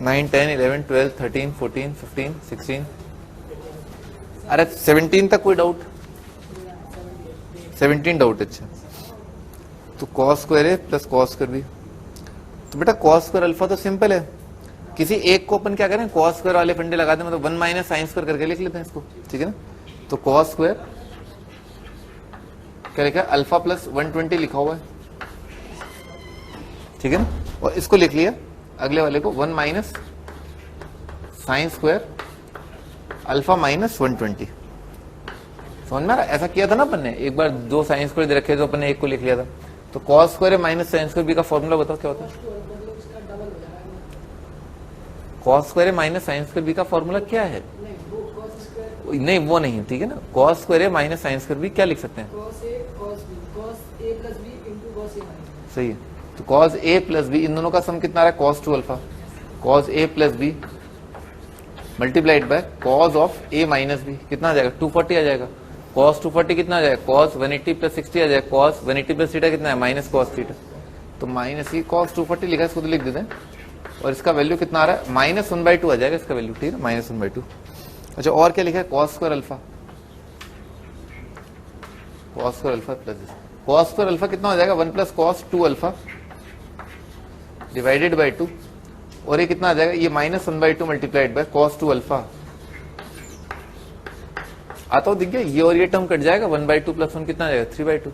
9, 10, 11, 12, 13, 14, 15, 16, अरे 17 तक कोई डाउट? 17 डाउट। अच्छा, तो cos square A plus cos square B. तो बेटा कॉस स्क्वायर अल्फा तो सिंपल है, किसी एक को अपन क्या करें, कॉस स्क्वायर वाले फंडे लगा दें, मतलब 1 माइनस साइन स्क्वायर करके लिख लेते हैं इसको, ठीक है ना। तो कॉस स्क्वायर क्या लिखा है, अल्फा प्लस 120 लिखा हुआ है, ठीक है ना। और इसको लिख लिया अगले वाले को 1 minus sine square alpha minus 120। समझ में आ रहा है? ऐसा किया था ना अपन ने एक बार, दो साइन स्क्वायर दे रखे तो अपन ने एक को लिख लिया था। तो cos square minus sine square B का फॉर्मूला बताओ क्या होता है। Cos square minus sine square B का फॉर्मूला क्या है? नहीं वो नहीं, ठीक है ना। Cos square minus sine square B क्या लिख सकते हैं? सही है। तो कॉस ए प्लस बी, इन दोनों का सम कितना आ रहा है, cos 2 alpha. Cos A plus B multiplied by cos of A minus B, कितना आ जाएगा, 240 आ जाएगा। कॉस 240 कितना आ जाएगा, कॉस 180 प्लस 60 आ जाएगा। कॉस 180 प्लस थीटा कितना है, माइनस कॉस थीटा। तो माइनस ही कॉस 240 लिखा है, इसको तो लिख देते हैं। और इसका वैल्यू कितना आ रहा है, -1/2 आ जाएगा इसका वैल्यू, ठीक है, -1/2। अच्छा, और क्या लिखा है, cos square alpha. Cos square alpha plus cos square alpha कितना हो जाएगा, 1 plus cos 2 alpha divided by 2। और ये कितना आ जाएगा, ये -1/2 मल्टीप्लाइड बाय कॉस 2 अल्फा। आता हो दिख गया, ये और ये टर्म कट जाएगा, 1/2 प्लस 1 कितना आ जाएगा, 3/2।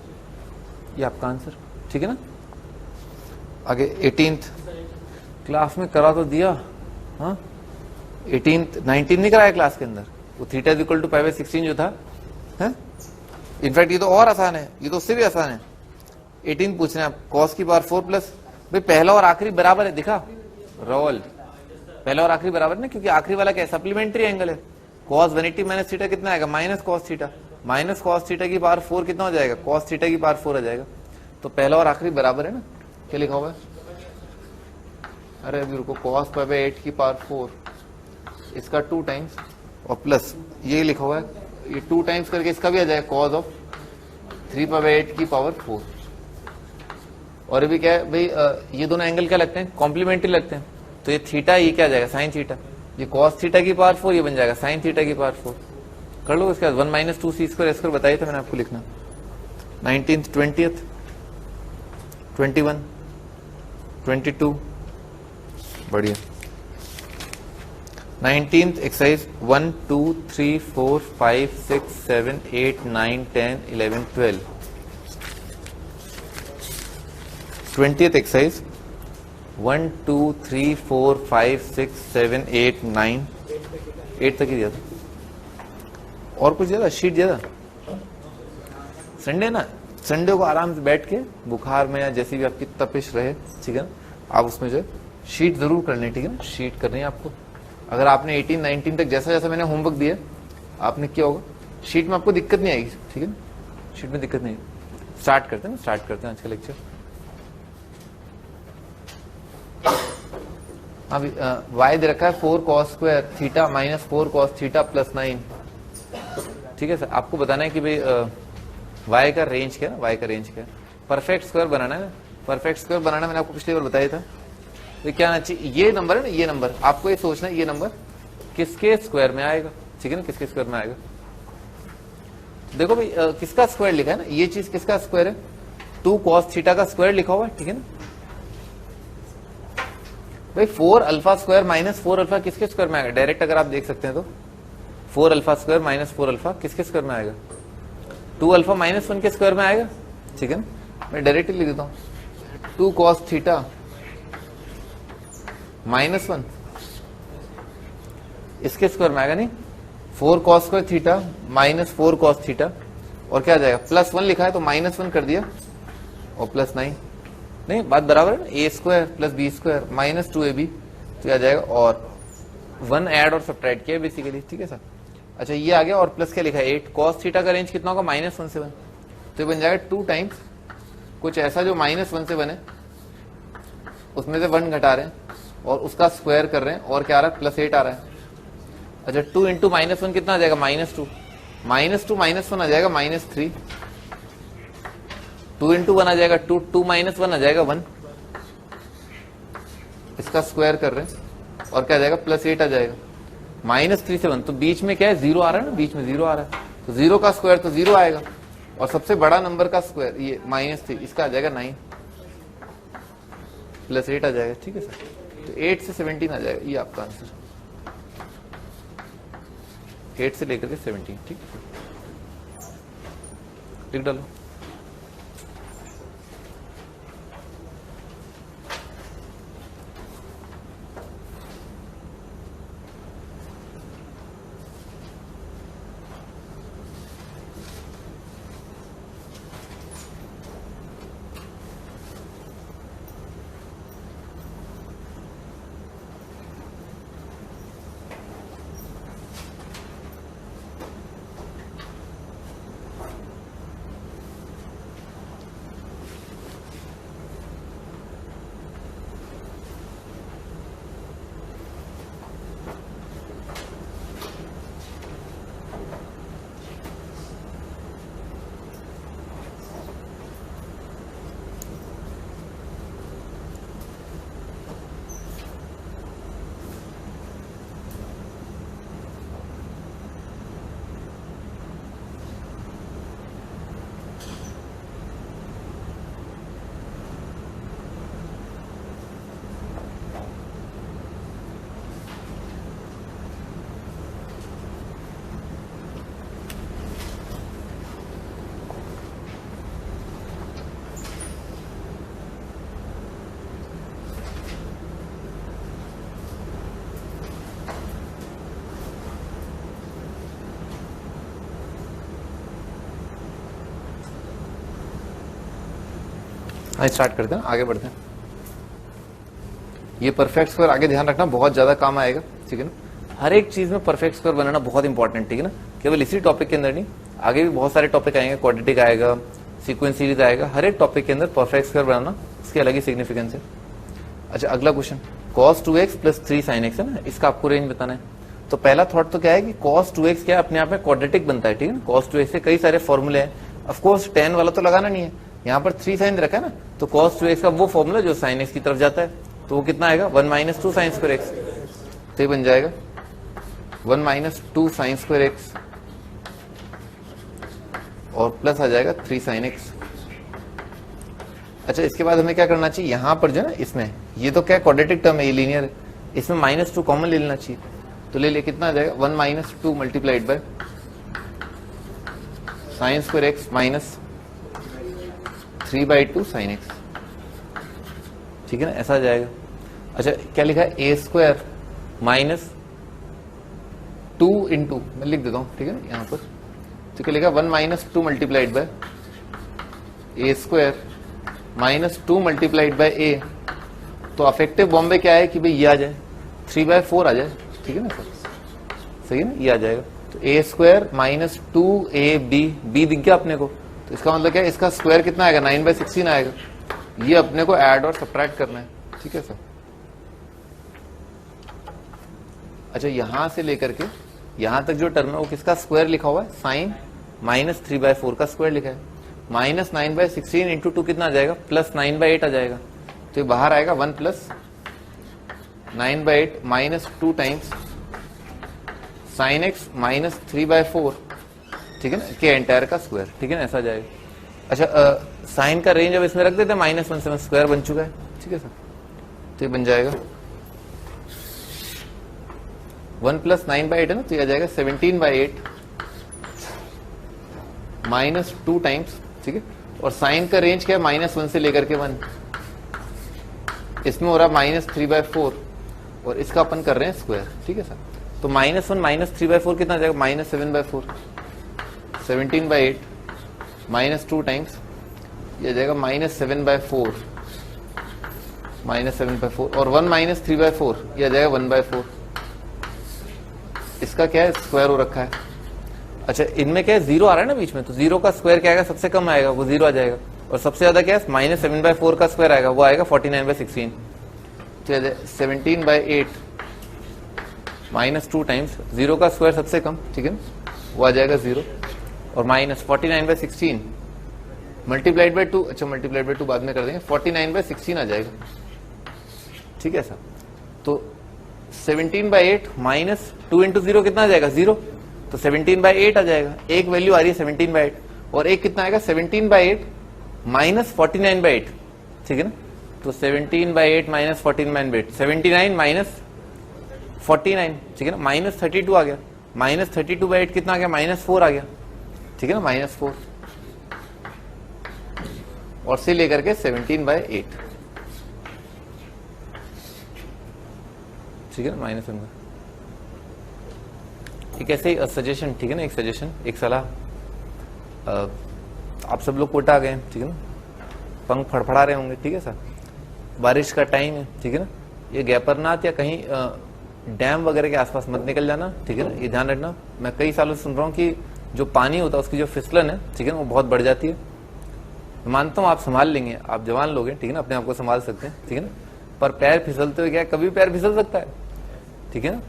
ये आपका आंसर, ठीक है ना। आगे 18th क्लास में करा तो दिया, हाँ 18th 19 नहीं कराया क्लास के अंदर, वो theta equal to pi by 16 जो था, है। इनफैक्ट ये तो और आसान है, ये तो उससे भी आसान है। 18 पूछ रहे हैं आप, कॉस की पावर 4 प्लस, भाई पहला और आखिरी बराबर है, दिखा रोल, पहला और आखिरी बराबर ना, क्योंकि आखिरी वाला क्या है, सप्लीमेंट्री एंगल है। कॉस 180 माइनस थीटा कितना आएगा, minus cos theta. Minus cos theta की पावर 4 कितना हो जाएगा, कॉस थीटा की पावर 4 आ जाएगा। तो पहला और आखिरी बराबर है ना। क्या लिखा हुआ है, अरे अभी रुको, कॉस पाई बाय 8 की पावर 4, इसका 2 टाइम्स और प्लस ये लिखा हुआ है, ये 2 टाइम्स करके इसका भी आ जाएगा, कॉस ऑफ 3 पाई बाय 8 की पावर 4। और अभी क्या है भाई, ये दोनों एंगल क्या लगते हैं, कॉम्प्लीमेंट्री लगते हैं। तो ये थीटा, ये क्या आ जाएगा, साइन थीटा। ये कॉस थीटा की पावर 4, ये बन जाएगा साइन थीटा की पावर 4। कर लो इसके बाद 1 माइनस 2 सी स्क्वायर स्क्वायर बताइए था मैंने आपको लिखना। 19th 20th 21 22 बढ़िया। 19th exercise 1 2 3 4 5 6 7 8 9 10 11 12। 20th एक्सरसाइज 1 2 3 4 5 6 7 8 9 8 तक ही दिया था, और कुछ ज्यादा शीट ज्यादा। संडे ना, संडे को आराम से बैठ के बुखार में या जैसी भी आपकी तपिश रहे, ठीक है ना, आप उसमें जो है शीट जरूर करनी है, ठीक है ना, शीट करनी है आपको। अगर आपने 18 19 तक जैसा जैसा मैंने होमवर्क दिया आपने किया होगा, शीट में आपको दिक्कत नहीं आएगी, ठीक है ना, शीट में दिक्कत नहीं है। स्टार्ट करते हैं आज का लेक्चर। अभी y दे रखा है 4 cos square theta minus 4 cos theta plus 9, ठीक है सर। आपको बताना है कि भाई y का रेंज क्या है, y का रेंज क्या है। परफेक्ट स्क्वायर बनाना है, परफेक्ट स्क्वायर बनाना मैंने आपको पिछली बार बताया था। तो क्या आना चाहिए, ये नंबर है ना, ये नंबर आपको ये सोचना है, ये नंबर किसके स्क्वायर में आएगा, ठीक है ना, किसके स्क्वायर में आएगा। देखो भाई किसका स्क्वायर लिखा है ना, ये चीज किसका स्क्वायर है, 2 cos थीटा का स्क्वायर लिखा हुआ है, ठीक है ना भाई। 4 अल्फा स्क्वायर माइनस 4 अल्फा किसके स्क्वायर में आएगा, डायरेक्ट अगर आप देख सकते हैं तो 4 अल्फा स्क्वायर माइनस 4 अल्फा किसके स्क्वायर में आएगा, 2 अल्फा माइनस 1 के स्क्वायर में आएगा, ठीक है ना। मैं डायरेक्ट लिख देता हूँ, 2 cos थीटा माइनस 1 इसके स्क्वायर में आएगा, नहीं 4 cos square theta minus 4 cos theta, और क्या आ जाएगा, प्लस 1 लिखा है तो माइनस 1 कर दिया और प्लस 9, नहीं बात बराबर है ना, A square plus B square minus 2ab, तो आ जाएगा, और 1 ऐड और सब्ट्रैक्ट किया बेसिकली, ठीक है सर। अच्छा ये आ गया, और प्लस क्या लिखा है 8 cos थीटा का रेंज कितना होगा, -1 से 1, तो ये बन जाएगा 2 टाइम्स कुछ ऐसा जो -1 से बने, उसमें से 1 घटा रहे हैं और उसका स्क्वायर कर रहे हैं, और क्या आ रहा है, +8 आ रहा है। अच्छा 2 इंटू -1 कितना आ जाएगा, -2, -2 -1 आ जाएगा -3, 2 इंटू 1 आ जाएगा 2 2 -1 आ जाएगा 1, इसका स्क्वायर कर रहे हैं और क्या आ जाएगा +8 आ जाएगा। -3 से 1 तो बीच में क्या है 0 आ रहा है ना, बीच में 0 आ रहा है तो 0 का स्क्वायर तो 0 आएगा और सबसे बड़ा नंबर का स्क्वायर ये -3 इसका आ जाएगा 9 +8 आ जाएगा। ठीक है सर, तो 8 से 17 आ जाएगा ये आपका आंसर, 8 से लेकर के 17। ठीक है लिख डालो। स्टार्ट करते हैं, आगे बढ़ते हैं। ये परफेक्ट स्क्वायर आगे ध्यान रखना बहुत ज्यादा काम आएगा। ठीक है ना, हर एक चीज में परफेक्ट स्क्वायर बनाना बहुत इंपॉर्टेंट। ठीक है ना, केवल इसी टॉपिक के अंदर नहीं, आगे भी बहुत सारे टॉपिक आएंगे, क्वाड्रेटिक आएगा, सीक्वेंस सीरीज आएगा, हर एक टॉपिक के अंदर परफेक्ट स्क्वायर बनाना इसकी अलग ही सिग्निफिकेंस है। अच्छा अगला question, cos 2x + 3 sin x है ना, इसका आपको रेंज बताना है। तो पहला थॉट तो क्या है कि cos 2x क्या अपने आप में क्वाड्रेटिक बनता है। ठीक है ना, cos 2x से कई सारे फॉर्मूले हैं, ऑफकोर्स tan वाला तो लगाना नहीं है, यहाँ पर 3 sin रखा है ना, तो cos 2x का वो फॉर्मूला जो sin x की तरफ जाता है, तो वो कितना आएगा 1 - 2 sin square x, तो ये बन जाएगा 1 - 2 sin square x और प्लस आ जाएगा 3 sin x। अच्छा इसके बाद हमें क्या करना चाहिए, यहां पर जो है ना इसमें ये तो क्या क्वाड्रेटिक टर्म है, ये लीनियर है, इसमें -2 कॉमन ले लेना चाहिए, तो ले ले कितना आ जाएगा 1 - 2 multiplied bye sin square x minus 3/2 sin x। ठीक है ना, ऐसा आ जाएगा। अच्छा क्या लिखा है a स्क्वायर माइनस 2 इंटू, मैं लिख देता हूं ठीक है ना यहां पर, तो क्या लिखा 1 - 2 multiplied bye a square minus 2 multiplied bye a, तो अफेक्टिव बॉम्बे क्या है कि भाई ये आ जाए 3/4 आ जाए। ठीक है ना सर, सही है ना, ये आ जाएगा, तो a square minus 2ab, b दिख गया अपने को, तो इसका मतलब क्या है, इसका स्क्वायर कितना आएगा 9/16 आएगा, ये अपने को ऐड और सब्ट्रैक्ट करना है। ठीक है सर। अच्छा यहां से लेकर के यहां तक जो टर्म है वो किसका स्क्वायर लिखा हुआ है, साइन -3/4 का स्क्वायर लिखा है, -9/16 इंटू 2 कितना आ जाएगा +9/8 आ जाएगा, तो ये बाहर आएगा 1 + 9/8 -2 टाइम्स sin x -3/4। ठीक है ना, के एंटायर का स्क्वायर। ठीक है ना, ऐसा जाएगा। अच्छा साइन का रेंज अब इसमें रख देते हैं -1 से स्क्वायर बन चुका है। ठीक है सर, तो ये बन जाएगा 1 + 9/8 है ना, तो ये आ जाएगा 17/8 -2 टाइम्स। ठीक है, और साइन का रेंज क्या है -1 से लेकर के 1, इसमें हो रहा है -3/4 और इसका अपन कर रहे हैं स्क्वायर। ठीक है सर, तो -1 -3/4 कितना आ जाएगा -7/4, 17/8 -2 टाइम्स, ये आ जाएगा -7/4 -7/4 और 1 - 3/4 ये आ जाएगा 1/4, इसका क्या है स्क्वायर हो रखा है। अच्छा इनमें क्या है 0 आ रहा है ना बीच में, तो 0 का स्क्वायर क्या आएगा, सबसे कम आएगा वो 0 आ जाएगा, और सबसे ज्यादा क्या है -7/4 का स्क्वायर आएगा, वो आएगा 49/16, तो 17/8 -2 टाइम्स 0 का स्क्वायर सबसे कम। ठीक है ना, वो आ जाएगा 0 और -49/16 मल्टीप्लाइड बाय 2, अच्छा मल्टीप्लाइड बाय 2 बाद में कर देंगे, 49/16 आ जाएगा। ठीक है सर, तो 17/8 माइनस 2 इंटू 0 कितना आ जाएगा 0, तो 17/8 आ जाएगा। एक वैल्यू आ रही है 17/8 और एक कितना आएगा 17/8 माइनस 49/8, ठीक है ना। तो 17/8 माइनस 49/8 79 माइनस 49, ठीक है ना, माइनस 32 आ गया। माइनस 32/8 कितना आ गया -4 आ गया, ठीक है ना, -4 और से लेकर के 17/8, ठीक है ना, -1। एक ऐसे सजेशन, ठीक है ना, एक सजेशन, एक सलाह, आप सब लोग कोटा गए, ठीक है ना, पंख फड़फड़ा रहे होंगे, ठीक है सर, बारिश का टाइम है, ठीक है ना, ये गैपरनाथ या कहीं डैम वगैरह के आसपास मत निकल जाना, ठीक है ना, ये ध्यान रखना। मैं कई सालों से सुन रहा हूँ कि जो पानी होता है उसकी जो फिसलन है, ठीक है ना, वो बहुत बढ़ जाती है। मानता हूँ आप संभाल लेंगे, आप जवान लोग हैं, ठीक है ना, अपने आप को संभाल सकते हैं, ठीक है ना, पर पैर फिसलते हुए क्या कभी पैर फिसल सकता है, ठीक है ना,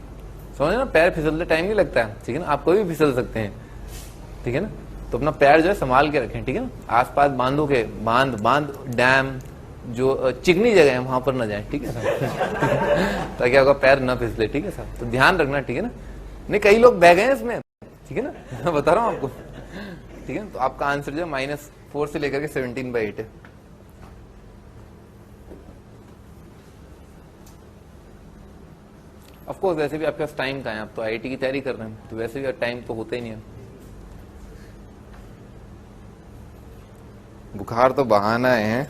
समझे ना, पैर फिसलते टाइम नहीं लगता है, ठीक है ना, आप कभी भी फिसल सकते हैं, ठीक है ना। तो अपना पैर जो है संभाल के रखें, ठीक है ना, आसपास बांधों के बांध डैम जो चिकनी जगह है वहां पर न जाए, ठीक है साहब ताकि आपका पैर न फिसले, ठीक है साहब, तो ध्यान रखना, ठीक है ना। नहीं कई लोग बह गए इसमें, ठीक है ना, मैं बता रहा हूं आपको, ठीक है। तो आपका आंसर जो है -4 से लेकर के 17/8 है। ऑफ कोर्स वैसे भी आपके पास टाइम का है, आप तो आईआईटी की तैयारी कर रहे हैं, तो वैसे भी टाइम तो होता ही नहीं है। बुखार तो बहाना है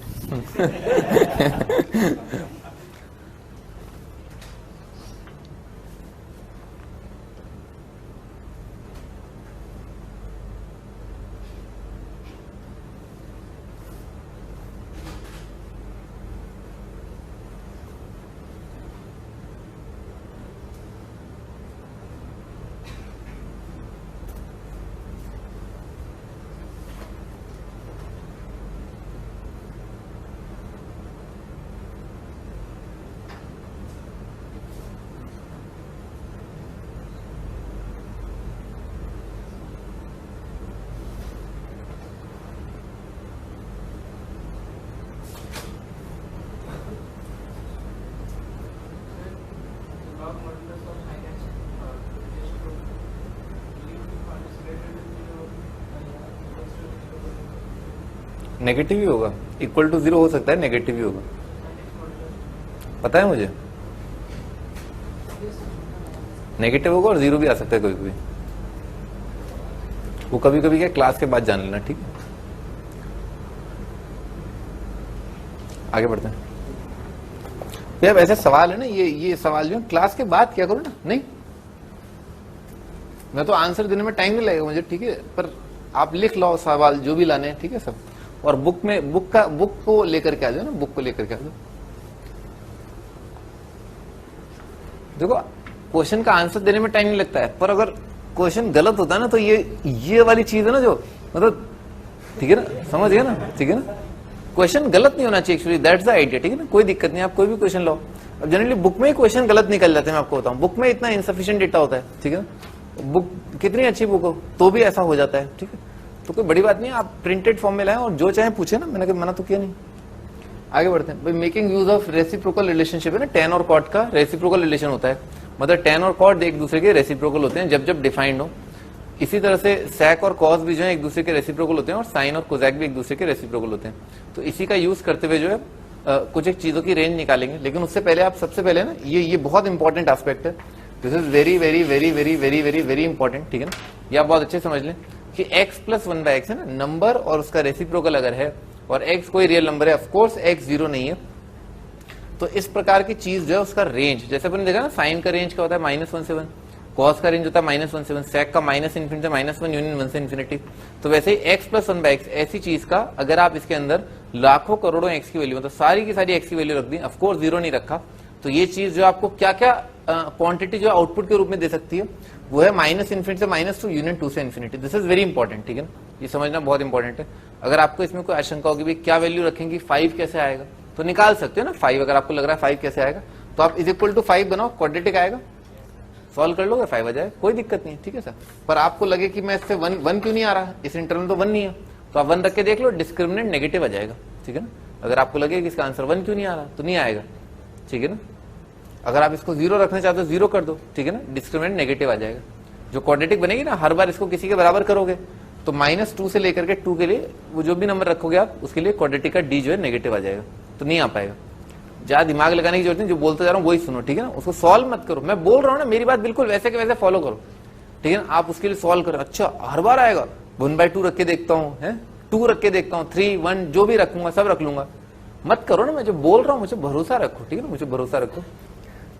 नेगेटिव ही होगा, इक्वल टू 0 हो सकता है, नेगेटिव ही होगा, पता है मुझे, नेगेटिव होगा और 0 भी आ सकता है कभी कभी, वो कभी कभी क्या क्लास के बाद जान लेना, ठीक है। आगे बढ़ते हैं भैया, ऐसे सवाल है ना, ये सवाल जो है क्लास के बाद क्या करो ना, नहीं मैं तो आंसर देने में टाइम नहीं लगेगा मुझे, ठीक है, पर आप लिख लो सवाल जो भी लाने हैं, ठीक है सब, और बुक को लेकर के आ जाओ ना, बुक को लेकर के आ जाओ। देखो क्वेश्चन का आंसर देने में टाइम नहीं लगता है, पर अगर क्वेश्चन गलत होता है ना, तो ये वाली चीज है ना, जो मतलब, ठीक है ना, समझ गए ना, ठीक है ना, क्वेश्चन गलत नहीं होना चाहिए एक्चुअली, दैट्स द आइडिया, ठीक है ना, कोई दिक्कत नहीं, आप कोई भी क्वेश्चन लो। अब जनरली बुक में ही क्वेश्चन गलत निकल जाते हैं, मैं आपको बताऊं, बुक में इतना इनसफिशिएंट डेटा होता है, ठीक है ना, बुक कितनी अच्छी बुक हो तो भी ऐसा हो जाता है, ठीक है, तो कोई बड़ी बात नहीं है, आप प्रिंटेड फॉर्म में लाएं और जो चाहे पूछे ना, मैंने मना तो किया नहीं। आगे बढ़ते हैं भाई, making use of reciprocal relationship है ना, टैन और कॉट का रेसिप्रोकल रिलेशन होता है, मतलब टैन और कॉट एक दूसरे के रेसिप्रोकल होते हैं जब डिफाइंड हो। इसी तरह से सैक और कॉस भी जो है एक दूसरे के रेसिप्रोकल होते हैं, और साइन और कोजैक भी एक दूसरे के रेसिप्रोकल होते हैं। तो इसी का यूज करते हुए जो है कुछ एक चीजों की रेंज निकालेंगे, लेकिन उससे पहले आप सबसे पहले ना ये बहुत इंपॉर्टेंट एस्पेक्ट है, this is very very very very very very very important, ठीक है ना, ये आप बहुत अच्छे समझ लें कि x प्लस 1/x है ना, नंबर और उसका रेसिप्रोकल अगर है और x कोई रियल नंबर है, ऑफकोर्स x 0 नहीं है, तो इस प्रकार की चीज जो है उसका रेंज, जैसे अपन देखा ना, साइन का रेंज क्या होता है -1 से 1, कॉस का रेंज होता है -1 से 1, सेक का -∞ से -1 यूनियन 1 से इन्फिनिटी। तो वैसे ही x प्लस 1/x ऐसी चीज का अगर आप इसके अंदर लाखों करोड़ों x की वैल्यू, मतलब सारी की सारी x की वैल्यू रख दी, ऑफकोर्स 0 नहीं रखा, तो ये चीज जो आपको क्या क्या क्वांटिटी जो आउटपुट के रूप में दे सकती है, वो है -∞ से -2 यूनियन 2 से infinity. This is very important, ठीक है ना, ये समझना बहुत इंपॉर्टेंट है। अगर आपको इसमें कोई आशंका होगी भाई क्या वैल्यू रखेंगी, 5 कैसे आएगा, तो निकाल सकते हो ना 5, अगर आपको लग रहा है 5 कैसे आएगा, तो आप इज इक्वल टू 5 बनाओ, क्वाड्रेटिक आएगा, सॉल्व कर लोगे 5 आ जाए, कोई दिक्कत नहीं है, ठीक है सर। पर आपको लगे कि मैं इससे 1 क्यों नहीं आ रहा है, इस इंटरवल तो 1 नहीं है, तो आप 1 रख के देख लो, डिस्क्रिमिनेंट नेगेटिव आ जाएगा, ठीक है ना। अगर आपको लगे कि इसका आंसर 1 क्यों नहीं आ रहा, तो नहीं आएगा, ठीक है ना। अगर आप इसको 0 रखना चाहते हो 0 कर दो, ठीक है ना, डिस्क्रिमिनेंट नेगेटिव आ जाएगा। जो क्वाड्रेटिक बनेगी ना, हर बार इसको किसी के बराबर करोगे तो -2 से लेकर के 2 के लिए वो जो भी नंबर रखोगे आप उसके लिए क्वाड्रेटिक का डी जो है नेगेटिव आ जाएगा, तो नहीं आ पाएगा। ज्यादा दिमाग लगाने की जरूरत नहीं, जो बोलते जा रहा हूँ वही सुनो, ठीक है ना, उसको सॉल्व मत करो। मैं बोल रहा हूँ ना, मेरी बात बिल्कुल वैसे के वैसे फॉलो करो, ठीक है ना। आप उसके लिए सॉल्व करो, अच्छा हर बार आएगा, 1/2 रख के देखता हूँ, है 2 रख के देखता हूँ, 3, 1 जो भी रखूंगा सब रख लूंगा। मत करो ना, मैं जो बोल रहा हूँ मुझे भरोसा रखो, ठीक है ना, मुझे भरोसा रखो,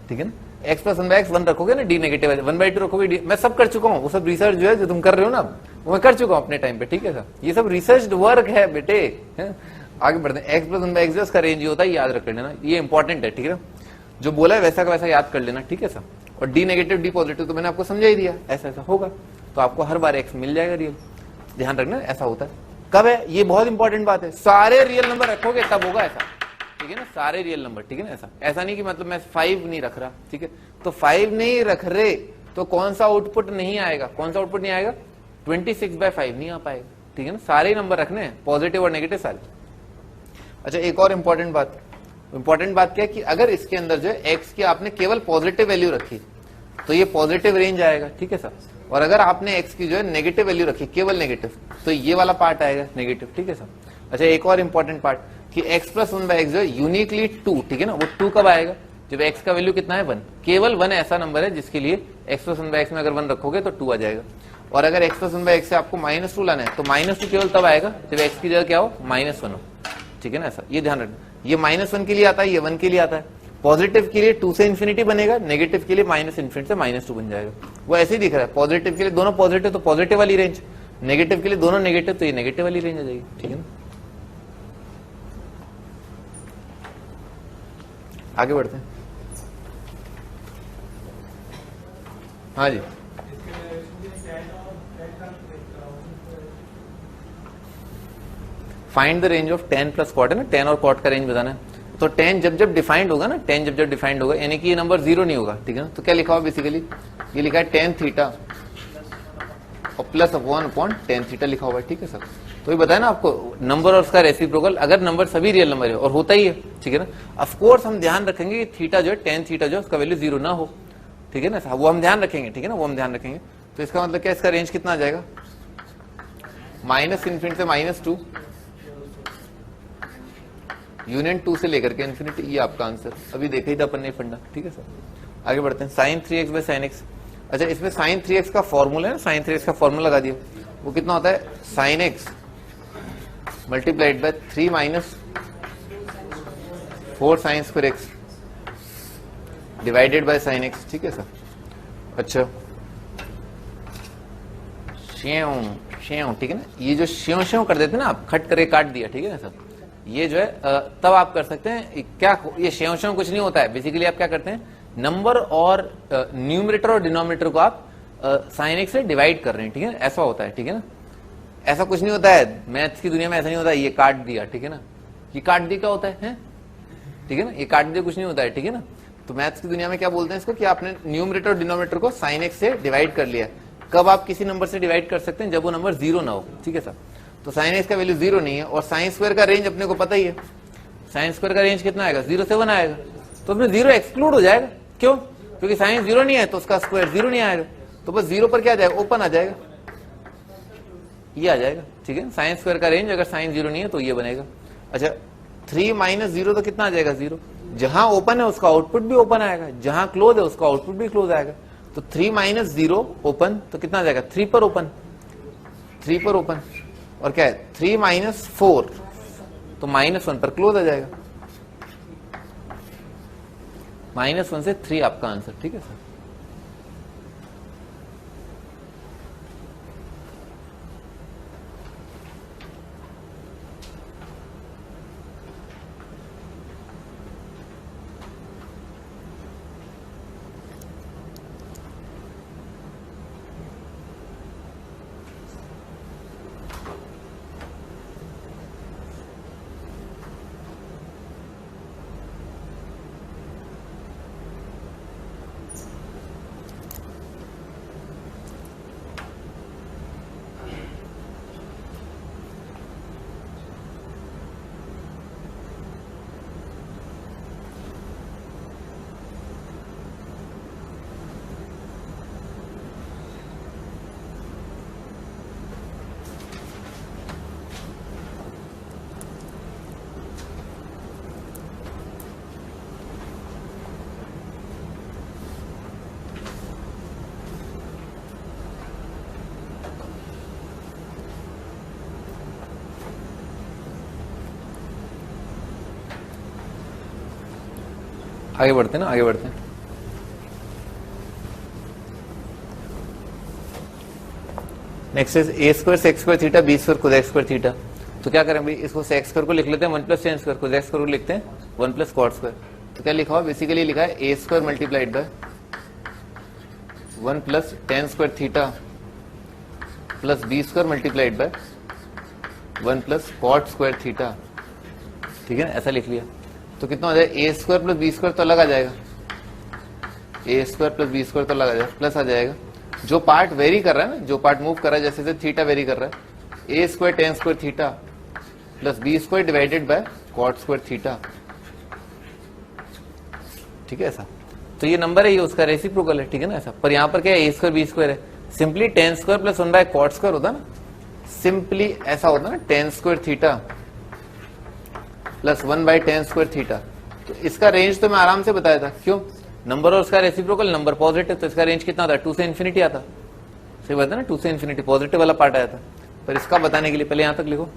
ठीक है ना। x + 1/x 1 रखोगे ना, डी नेगेटिव है, 1/2 रखोगे डी। मैं सब कर चुका हूँ, वो सब रिसर्च जो है जो तुम कर रहे हो ना, वो मैं कर चुका हूँ अपने टाइम पे, ठीक है सर। ये सब रिसर्च वर्क है बेटे, है? आगे बढ़ते हैं। x + 1/x जो इसका रेंज होता है याद रख लेना, ये इंपॉर्टेंट है, ठीक है। जो बोला है वैसा का वैसा याद कर लेना, ठीक है सर। और डी नेगेटिव डी पॉजिटिव तो मैंने आपको समझा ही दिया, ऐसा ऐसा होगा तो आपको हर बार x मिल जाएगा रियल। ध्यान रखना ऐसा होता है। कब है ये बहुत इंपॉर्टेंट बात है, सारे रियल नंबर रखोगे तब होगा ऐसा, ठीक है ना, सारे रियल नंबर, ठीक है ना। ऐसा नहीं कि मतलब मैं 5 नहीं रख रहा, ठीक है, तो 5 नहीं रख रहे तो कौन सा आउटपुट नहीं आएगा, कौन सा आउटपुट नहीं आएगा, 26/5 नहीं आ पाएगा, ठीक है ना। सारे नंबर रखने हैं, पॉजिटिव और नेगेटिव सारे। अच्छा एक और इंपॉर्टेंट बात क्या है कि अगर इसके अंदर जो है एक्स की आपने केवल पॉजिटिव वैल्यू रखी तो ये पॉजिटिव रेंज आएगा, ठीक है सर। और अगर आपने एक्स की जो है नेगेटिव वैल्यू रखी, केवल नेगेटिव, तो ये वाला पार्ट आएगा नेगेटिव, ठीक है सर। अच्छा एक और इंपॉर्टेंट पार्ट कि x + 1/x जो है यूनिकली 2, ठीक है ना, वो 2 कब आएगा, जब x का वैल्यू कितना है 1। केवल 1 ऐसा नंबर है जिसके लिए x + 1/x में अगर 1 रखोगे तो 2 आ जाएगा। और अगर x + 1/x से आपको -2 लाना है तो -2 केवल तब आएगा जब x की जगह क्या हो, -1 हो, ठीक है ना। ऐसा ये ध्यान रखना, ये -1 के लिए आता है, ये 1 के लिए आता है। पॉजिटिव के लिए 2 से इंफिनिटी बनेगा, नेगेटिव के लिए -∞ से -2 बन जाएगा। वो ऐसे ही दिख रहा है, पॉजिटिव के लिए दोनों पॉजिटिव तो पॉजिटिव वाली रेंज, नेगेटिव के लिए दोनों नेगेटिव तो ये नेगेटिव वाली रेंज आ जाएगी, ठीक है ना। आगे बढ़ते हैं। हाँ जी, फाइंड द रेंज ऑफ 10 + क्वार्ट है ना, 10 और क्वार्ट का रेंज बताना है। तो 10 जब डिफाइंड होगा ना, 10 जब डिफाइंड होगा यानी कि ये नंबर 0 नहीं होगा, ठीक है ना। तो क्या लिखा हुआ बेसिकली, ये लिखा है tan थीटा और +1/tan थीटा लिखा हुआ है, ठीक है सर। तो ये बताया ना आपको, नंबर और उसका रेसिप्रोकल, अगर नंबर सभी रियल नंबर है और होता ही है, ठीक है ना। ऑफ कोर्स हम ध्यान रखेंगे कि थीटा जो है, tan थीटा जो है उसका वैल्यू 0 ना हो, ठीक है ना, वो हम ध्यान रखेंगे, ठीक है ना, वो हम ध्यान रखेंगे। तो इसका मतलब क्या, इसका रेंज कितना आ जाएगा, -∞ से -2, यूनियन 2 से लेकर के इन्फिनिटी, ये आपका आंसर। अभी देखा ही था अपन ने फंडा, ठीक है सर। आगे बढ़ते हैं। sin 3x/sin x। अच्छा इसमें sin 3x का फॉर्मूला है ना, sin 3x का फॉर्मूला लगा दिया, वो कितना होता है, sin x × 3 - 4 sin² x divided by sin x, ठीक है सर। अच्छा श्यों, ठीक है ना, ये जो श्यों कर देते ना आप, खट करके काट दिया, ठीक है ना सर, ये जो है तब आप कर सकते हैं क्या, ये श्यों कुछ नहीं होता है। बेसिकली आप क्या करते हैं, नंबर और न्यूमरेटर और डिनोमिनेटर को आप sin x से डिवाइड कर रहे हैं, ठीक है, ऐसा होता है, ठीक है ना। ऐसा कुछ नहीं होता है मैथ्स की दुनिया में, ऐसा नहीं होता है ये काट दिया, ठीक है ना, ये काट दिया क्या होता है, ठीक है ना, ये काट दिया कुछ नहीं होता है, ठीक है ना। तो मैथ्स की दुनिया में क्या बोलते हैं इसको, कि आपने न्यूमरेटर और डिनोमिनेटर को sin x से डिवाइड कर लिया। कब आप किसी नंबर से डिवाइड कर सकते हैं, जब वो नंबर 0 ना हो, ठीक है सर। तो sin x का वैल्यू 0 नहीं है, और sin² का रेंज अपने को पता ही है, sin² का रेंज कितना आएगा, 0 से 1 आएगा, तो अपने 0 एक्सक्लूड हो जाएगा। क्यों, क्योंकि sin 0 नहीं है तो उसका स्क्वायर 0 नहीं आएगा, तो बस 0 पर क्या आ जाएगा, ओपन आ जाएगा, ये आ जाएगा, ठीक है। sin² का रेंज अगर sin 0 नहीं है तो ये बनेगा। अच्छा 3 - 0 तो कितना आ जाएगा, 0। जहां ओपन है उसका आउटपुट भी ओपन आएगा, जहां क्लोज है उसका आउटपुट भी क्लोज आएगा। तो 3 - 0 ओपन, तो कितना आ जाएगा, 3 पर ओपन, 3 पर ओपन। और क्या है 3 - 4 तो -1 पर क्लोज आ जाएगा, -1 से 3 आपका आंसर, ठीक है सर। आगे बढ़ते हैं ना, आगे बढ़ते हैं। Next is A square sec square theta B square cosec square theta. तो क्या करें भाई, इसको सेक्स स्क्वायर को लिख लेते हैं 1 plus tan square, cosec square को लिखते हैं 1 प्लस कॉट स्क्वायर। तो क्या लिखा हुआ, बेसिकली लिखा है A square multiplied by 1 plus tan square theta plus B square multiplied by 1 plus cot square theta. ठीक है ना, ऐसा लिख लिया। तो कितना हो जाएगा, ए स्क्वायर प्लस बी स्क्वायर तो अलग आ जाएगा, ए स्क्वायर प्लस बी स्क्वायर तो अलग आ जाएगा, प्लस आ जाएगा जो पार्ट वेरी कर रहा है ना, जो पार्ट मूव कर रहा है, जैसे जैसे थीटा वेरी कर रहा है, A square tan square theta plus B square divided by cot square theta. ठीक है ऐसा। तो ये नंबर है, ये उसका रेसिप्रोकल है। ठीक है ना ऐसा। पर यहां पर क्या है, ए स्क्वायर बी स्क्वायर है, simply tan square plus 1 by cot square होता ना, सिंपली ऐसा होता ना, tan square theta plus 1 by tan square theta. तो इसका रेंज तो मैं आराम से बताया था, क्यों, नंबर और उसका रेसिप्रोकल, नंबर पॉजिटिव, तो इसका रेंज कितना था, 2 से इन्फिनिटी आता। सही बात है ना, 2 से इन्फिनिटी पॉजिटिव वाला पार्ट आया था। पर इसका बताने के लिए पहले यहां तक लिखो,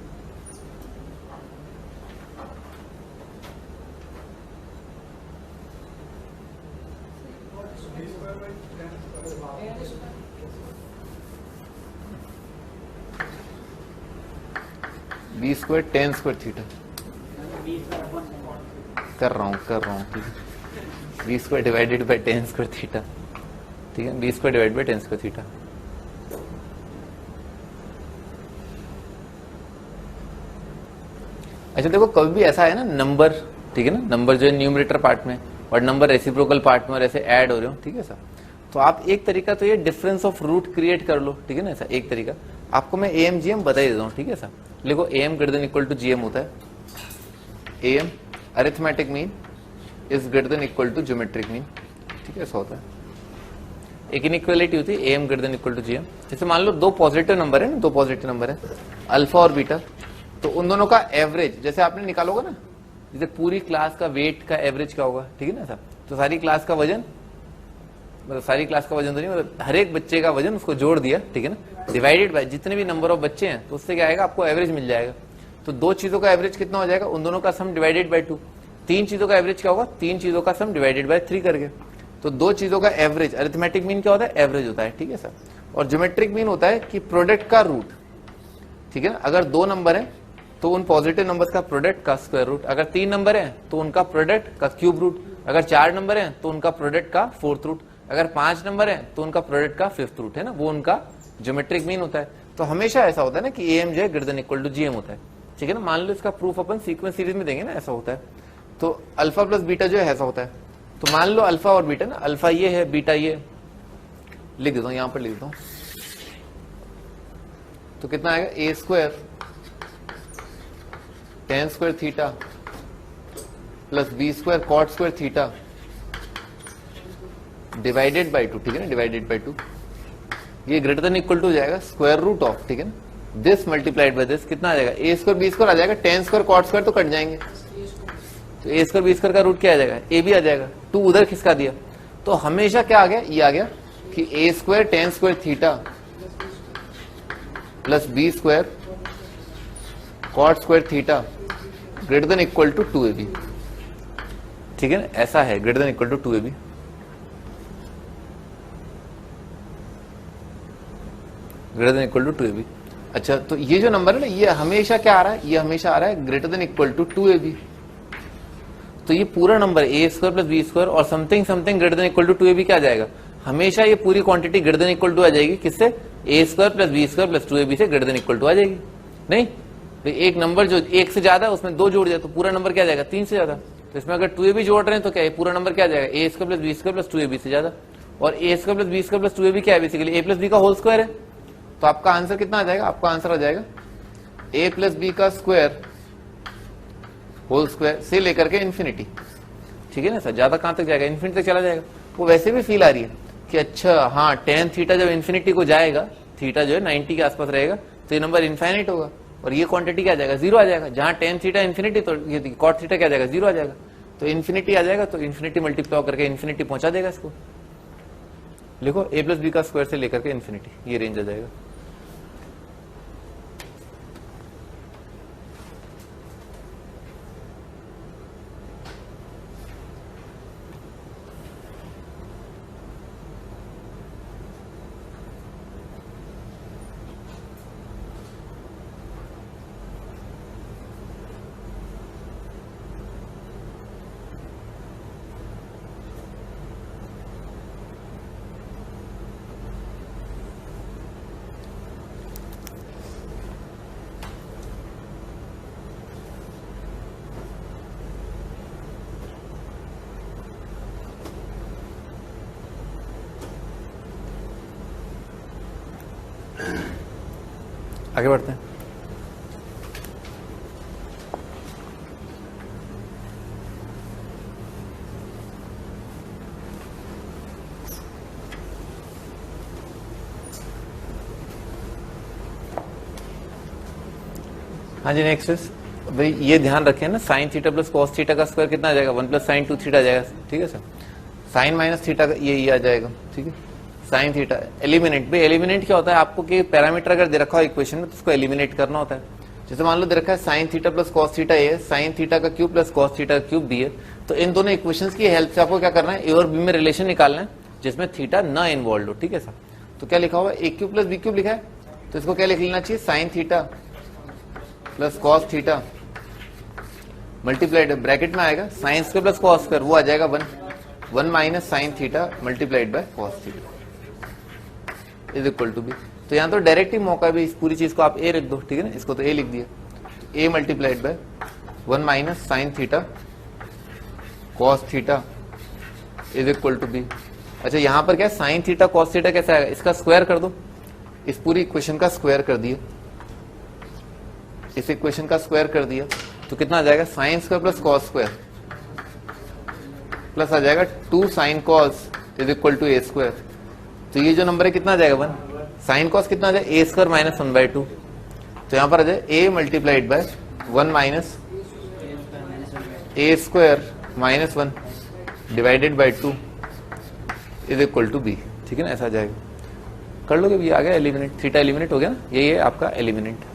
B square tan square theta कर रहा हूं ठीक है, B square divided by tan square theta. ठीक है, B square divided by tan square theta. अच्छा देखो, कभी भी ऐसा है ना नंबर, ठीक है ना, नंबर जो है न्यूमरेटर पार्ट में और नंबर रेसिप्रोकल पार्ट में और ऐसे ऐड हो रहे हो, ठीक है सर, तो आप एक तरीका तो ये डिफरेंस ऑफ रूट क्रिएट कर लो। ठीक है ना ऐसा, एक तरीका आपको मैं एम जीएम बता ही देता हूँ। ठीक है सर, लिखो AM greater than equal to GM होता है, AM arithmetic mean is greater than equal to geometric mean. ठीक है, ऐसा होता है। एक इनइक्वालिटी होती है AM greater than equal to GM. जैसे मान लो दो पॉजिटिव नंबर है ना, दो पॉजिटिव नंबर है अल्फा और बीटा, तो उन दोनों का एवरेज जैसे आपने निकालोगे ना, जैसे पूरी क्लास का वेट का एवरेज क्या होगा, ठीक है ना साहब, तो सारी क्लास का वजन, मतलब सारी क्लास का वजन तो नहीं, मतलब हर एक बच्चे का वजन उसको जोड़ दिया, ठीक है ना, डिवाइडेड बाय जितने भी नंबर ऑफ बच्चे हैं, तो उससे क्या आएगा, आपको एवरेज मिल जाएगा। तो दो चीजों का एवरेज कितना हो जाएगा, उन दोनों का सम डिवाइडेड बाय 2। तीन चीजों का एवरेज क्या होगा, तीन चीजों का सम डिवाइडेड बाय 3 करके। तो दो चीजों का एवरेज, अरिथमेटिक मीन क्या होता है, एवरेज होता है। ठीक है सर, और ज्योमेट्रिक मीन होता है कि प्रोडक्ट का रूट। ठीक है ना, अगर दो नंबर है तो उन पॉजिटिव नंबर्स का प्रोडक्ट का स्क्वायर रूट, अगर 3 नंबर है तो उनका प्रोडक्ट का क्यूब रूट, अगर 4 नंबर है तो उनका प्रोडक्ट का 4th रूट, अगर 5 नंबर है तो उनका प्रोडक्ट का 5th रूट, है ना, वो उनका ज्योमेट्रिक मीन होता है। तो हमेशा ऐसा होता है ना कि एम जो है greater than equal to GM होता है। ठीक है ना, मान लो इसका प्रूफ अपन सीक्वेंस सीरीज में देंगे ना, ऐसा होता है। तो अल्फा प्लस बीटा जो है ऐसा होता है। तो मान लो अल्फा और बीटा ना, अल्फा ये है, बीटा ये, लिख देता हूं, यहां पर लिख देता हूं। तो कितना आएगा, A square tan square theta plus B square cot square theta divided by 2। ठीक है ना, डिवाइडेड बाय 2, ये ग्रेटर देन इक्वल टू जाएगा स्क्वायर रूट ऑफ, ठीक है ना, दिस मल्टीप्लाइड बाय दिस, कितना आ जाएगा, ए स्क्वायर बी स्क्वायर आ जाएगा, टेन स्क्वायर कॉट स्क्वायर तो कट जाएंगे, तो ए स्क्वायर बी स्क्वायर का रूट क्या आ जाएगा, ए भी आ जाएगा, 2 उधर खिसका दिया। तो हमेशा क्या आ गया, ये आ गया कि A square tan square theta plus B square cot square theta greater than equal to 2ab। ठीक है ना, ऐसा है, greater than equal to 2ab, greater than equal to 2ab। अच्छा, तो ये जो नंबर है ना, ये हमेशा क्या आ रहा है, ये हमेशा आ रहा है greater than equal to 2ab। तो ये पूरा number A square plus B square और something something greater than equal to 2ab क्या आ जाएगा, हमेशा ये पूरी quantity greater than equal to आ जाएगी, किससे, A square plus B square plus 2ab से ग्रेटर देन इक्वल टू आ जाएगी। नहीं तो एक नंबर जो एक से ज्यादा है उसमें 2 जोड़ दिया तो पूरा नंबर क्या आ जाएगा, 3 से ज्यादा। तो इसमें अगर 2ab जोड़ रहे हैं तो क्या है, पूरा नंबर क्या आ जाएगा, ए square plus B square plus 2ab से ज्यादा। और A square plus B square plus 2ab क्या है, बेसिकली ए प्लस बी का होल स्क्वायर है। तो आपका आंसर कितना आ जाएगा, आपका आंसर आ जाएगा ए प्लस बी का स्क्वायर होल स्क्वायर से लेकर के इन्फिनिटी। ठीक है ना सर, ज्यादा कहां तक जाएगा, इन्फिनिटी तक चला जाएगा। वो वैसे भी फील आ रही है कि अच्छा हाँ, टेन थीटा जब इन्फिनिटी को जाएगा, थीटा जो है 90 के आसपास रहेगा, तो ये नंबर इनफाइनाइट होगा और ये क्वांटिटी क्या आ जाएगा, 0 आ जाएगा। जहां टेन थीटा इन्फिनिटी, तो ये कॉट थीटा क्या आ जाएगा, 0 आ जाएगा। तो इन्फिनिटी आ जाएगा, तो इन्फिनिटी मल्टीप्लाई करके इन्फिनिटी पहुंचा देगा इसको। लिखो ए प्लस बी का स्क्वायर से लेकर के इन्फिनिटी, ये रेंज आ जाएगा। आगे बढ़ते हैं। हाँ जी, नेक्स्ट भाई ये ध्यान रखें ना, sign theta plus cos theta का स्क्वायर कितना आ जाएगा, 1 प्लस साइन 2 थीटा आ जाएगा, ठीक है सर। साइन माइनस थीटा का ये आ जाएगा, ठीक है। साइन थीटा एलिमिनेट, भाई एलिमिनेट क्या होता है आपको कि पैरामीटर अगर दे रखा हो इक्वेशन में तो उसको एलिमिनेट करना होता है। जैसे मान लो दे रखा है sine theta plus cos theta A, sine theta का क्यूब प्लस कॉस थीटा का क्यूब बी है, तो इन दोनों इक्वेशंस की हेल्प से आपको क्या करना है, ए और बी में रिलेशन निकालना है जिसमें थीटा न इन्वॉल्व हो, ठीक है सर। तो क्या लिखा हुआ है, A cube plus B cube लिखा है, तो इसको क्या लिख लेना चाहिए, sine theta plus cos theta multiplied bracket में आएगा sine square plus cos square, वो आ जाएगा 1 minus sine theta multiplied by cos theta is equal to B. तो यहां तो डायरेक्ट ही मौका है, इस पूरी चीज को आप ए लिख दो, ठीक है ना, इसको तो ए लिख दिया, A multiplied by 1 minus sine theta cos theta is equal to B. अच्छा यहां पर क्या साइन थीटा कॉस थीटा कैसे आएगा, इसका स्क्वायर कर दो, इस पूरी इक्वेशन का स्क्वायर कर दिया, इस इक्वेशन का स्क्वायर कर दिया तो कितना आ जाएगा, sine square plus cos square plus आ जाएगा 2 sine cos is equal to A square. तो ये जो नंबर है कितना आ जाएगा 1, साइन कॉस कितना आ जाएगा ए स्क्वायर माइनस 1/2, तो यहां पर आ जाए A multiplied by 1 minus A square minus 1 divided by 2 is equal to B, ठीक है ना, ऐसा आ जाएगा। कर लोगे, ये आ गया एलिमिनेट, थीटा एलिमिनेट हो गया ना, यही है आपका एलिमिनेट।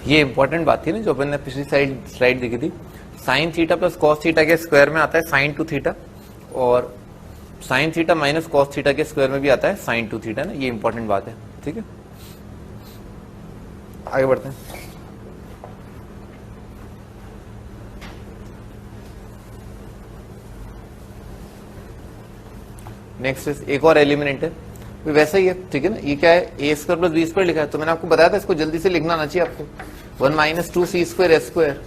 ये इंपॉर्टेंट बात थी ना जो अपन ने पिछली स्लाइड देखी थी, sign theta plus cos theta के स्क्वायर में आता है साइन 2 थीटा, और sine theta minus cos theta के स्क्वायर में भी आता है साइन 2 थीटा ना, ये इंपॉर्टेंट बात है, ठीक है। आगे बढ़ते हैं। नेक्स्ट एक और एलिमिनेट है, वैसा ही है, ठीक है ना, ये क्या है, A square plus B square लिखा है, तो मैंने आपको बताया था इसको जल्दी से लिखना आना चाहिए आपको, 1 minus 2 C square S square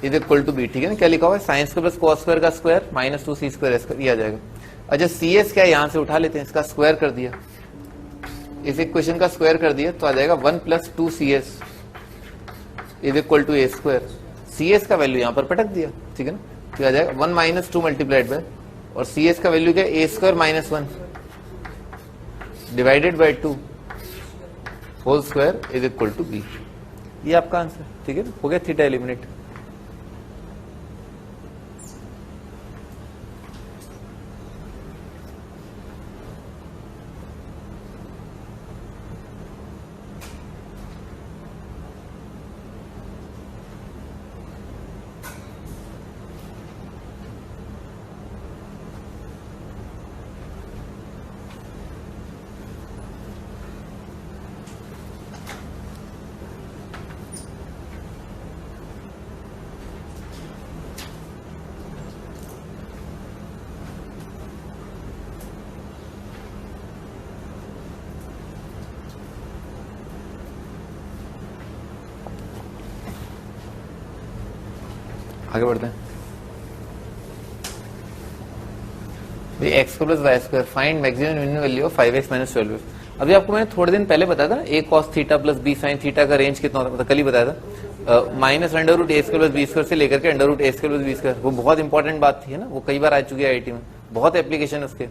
is equal to B, ठीक है ना। क्या लिखा हुआ है, sine square plus cos square का square minus 2 C square S square, ये आ जाएगा। अच्छा सी एस क्या है, यहां से उठा लेते हैं, इसका स्क्वायर कर दिया, इस इक्वेशन का स्क्वायर कर दिया, तो आ जाएगा 1 plus 2 C S is equal to A square. C S का वैल्यू यहां पर पटक दिया, ठीक है ना, तो आ जाएगा 1 माइनस 2 मल्टीप्लाइड बाय, और सी एस का वैल्यू क्या है, A square minus 1 divided by 2 whole square is equal to B. ये आपका आंसर, ठीक है ना, हो गया थीटा एलिमिनेट। आगे बढ़ते हैं। X square plus Y square, find maximum minimum value of 5x minus 12x। अभी आपको मैंने थोड़े दिन पहले बताया था ना, A cos theta plus B sine theta का रेंज कितना होता है, मतलब कल ही बताया था, minus under root A square plus B square से लेकर के under root A square plus B square. वो बहुत इंपॉर्टेंट बात थी है ना, वो कई बार आ चुकी है आईआईटी में, बहुत एप्लीकेशन उसके।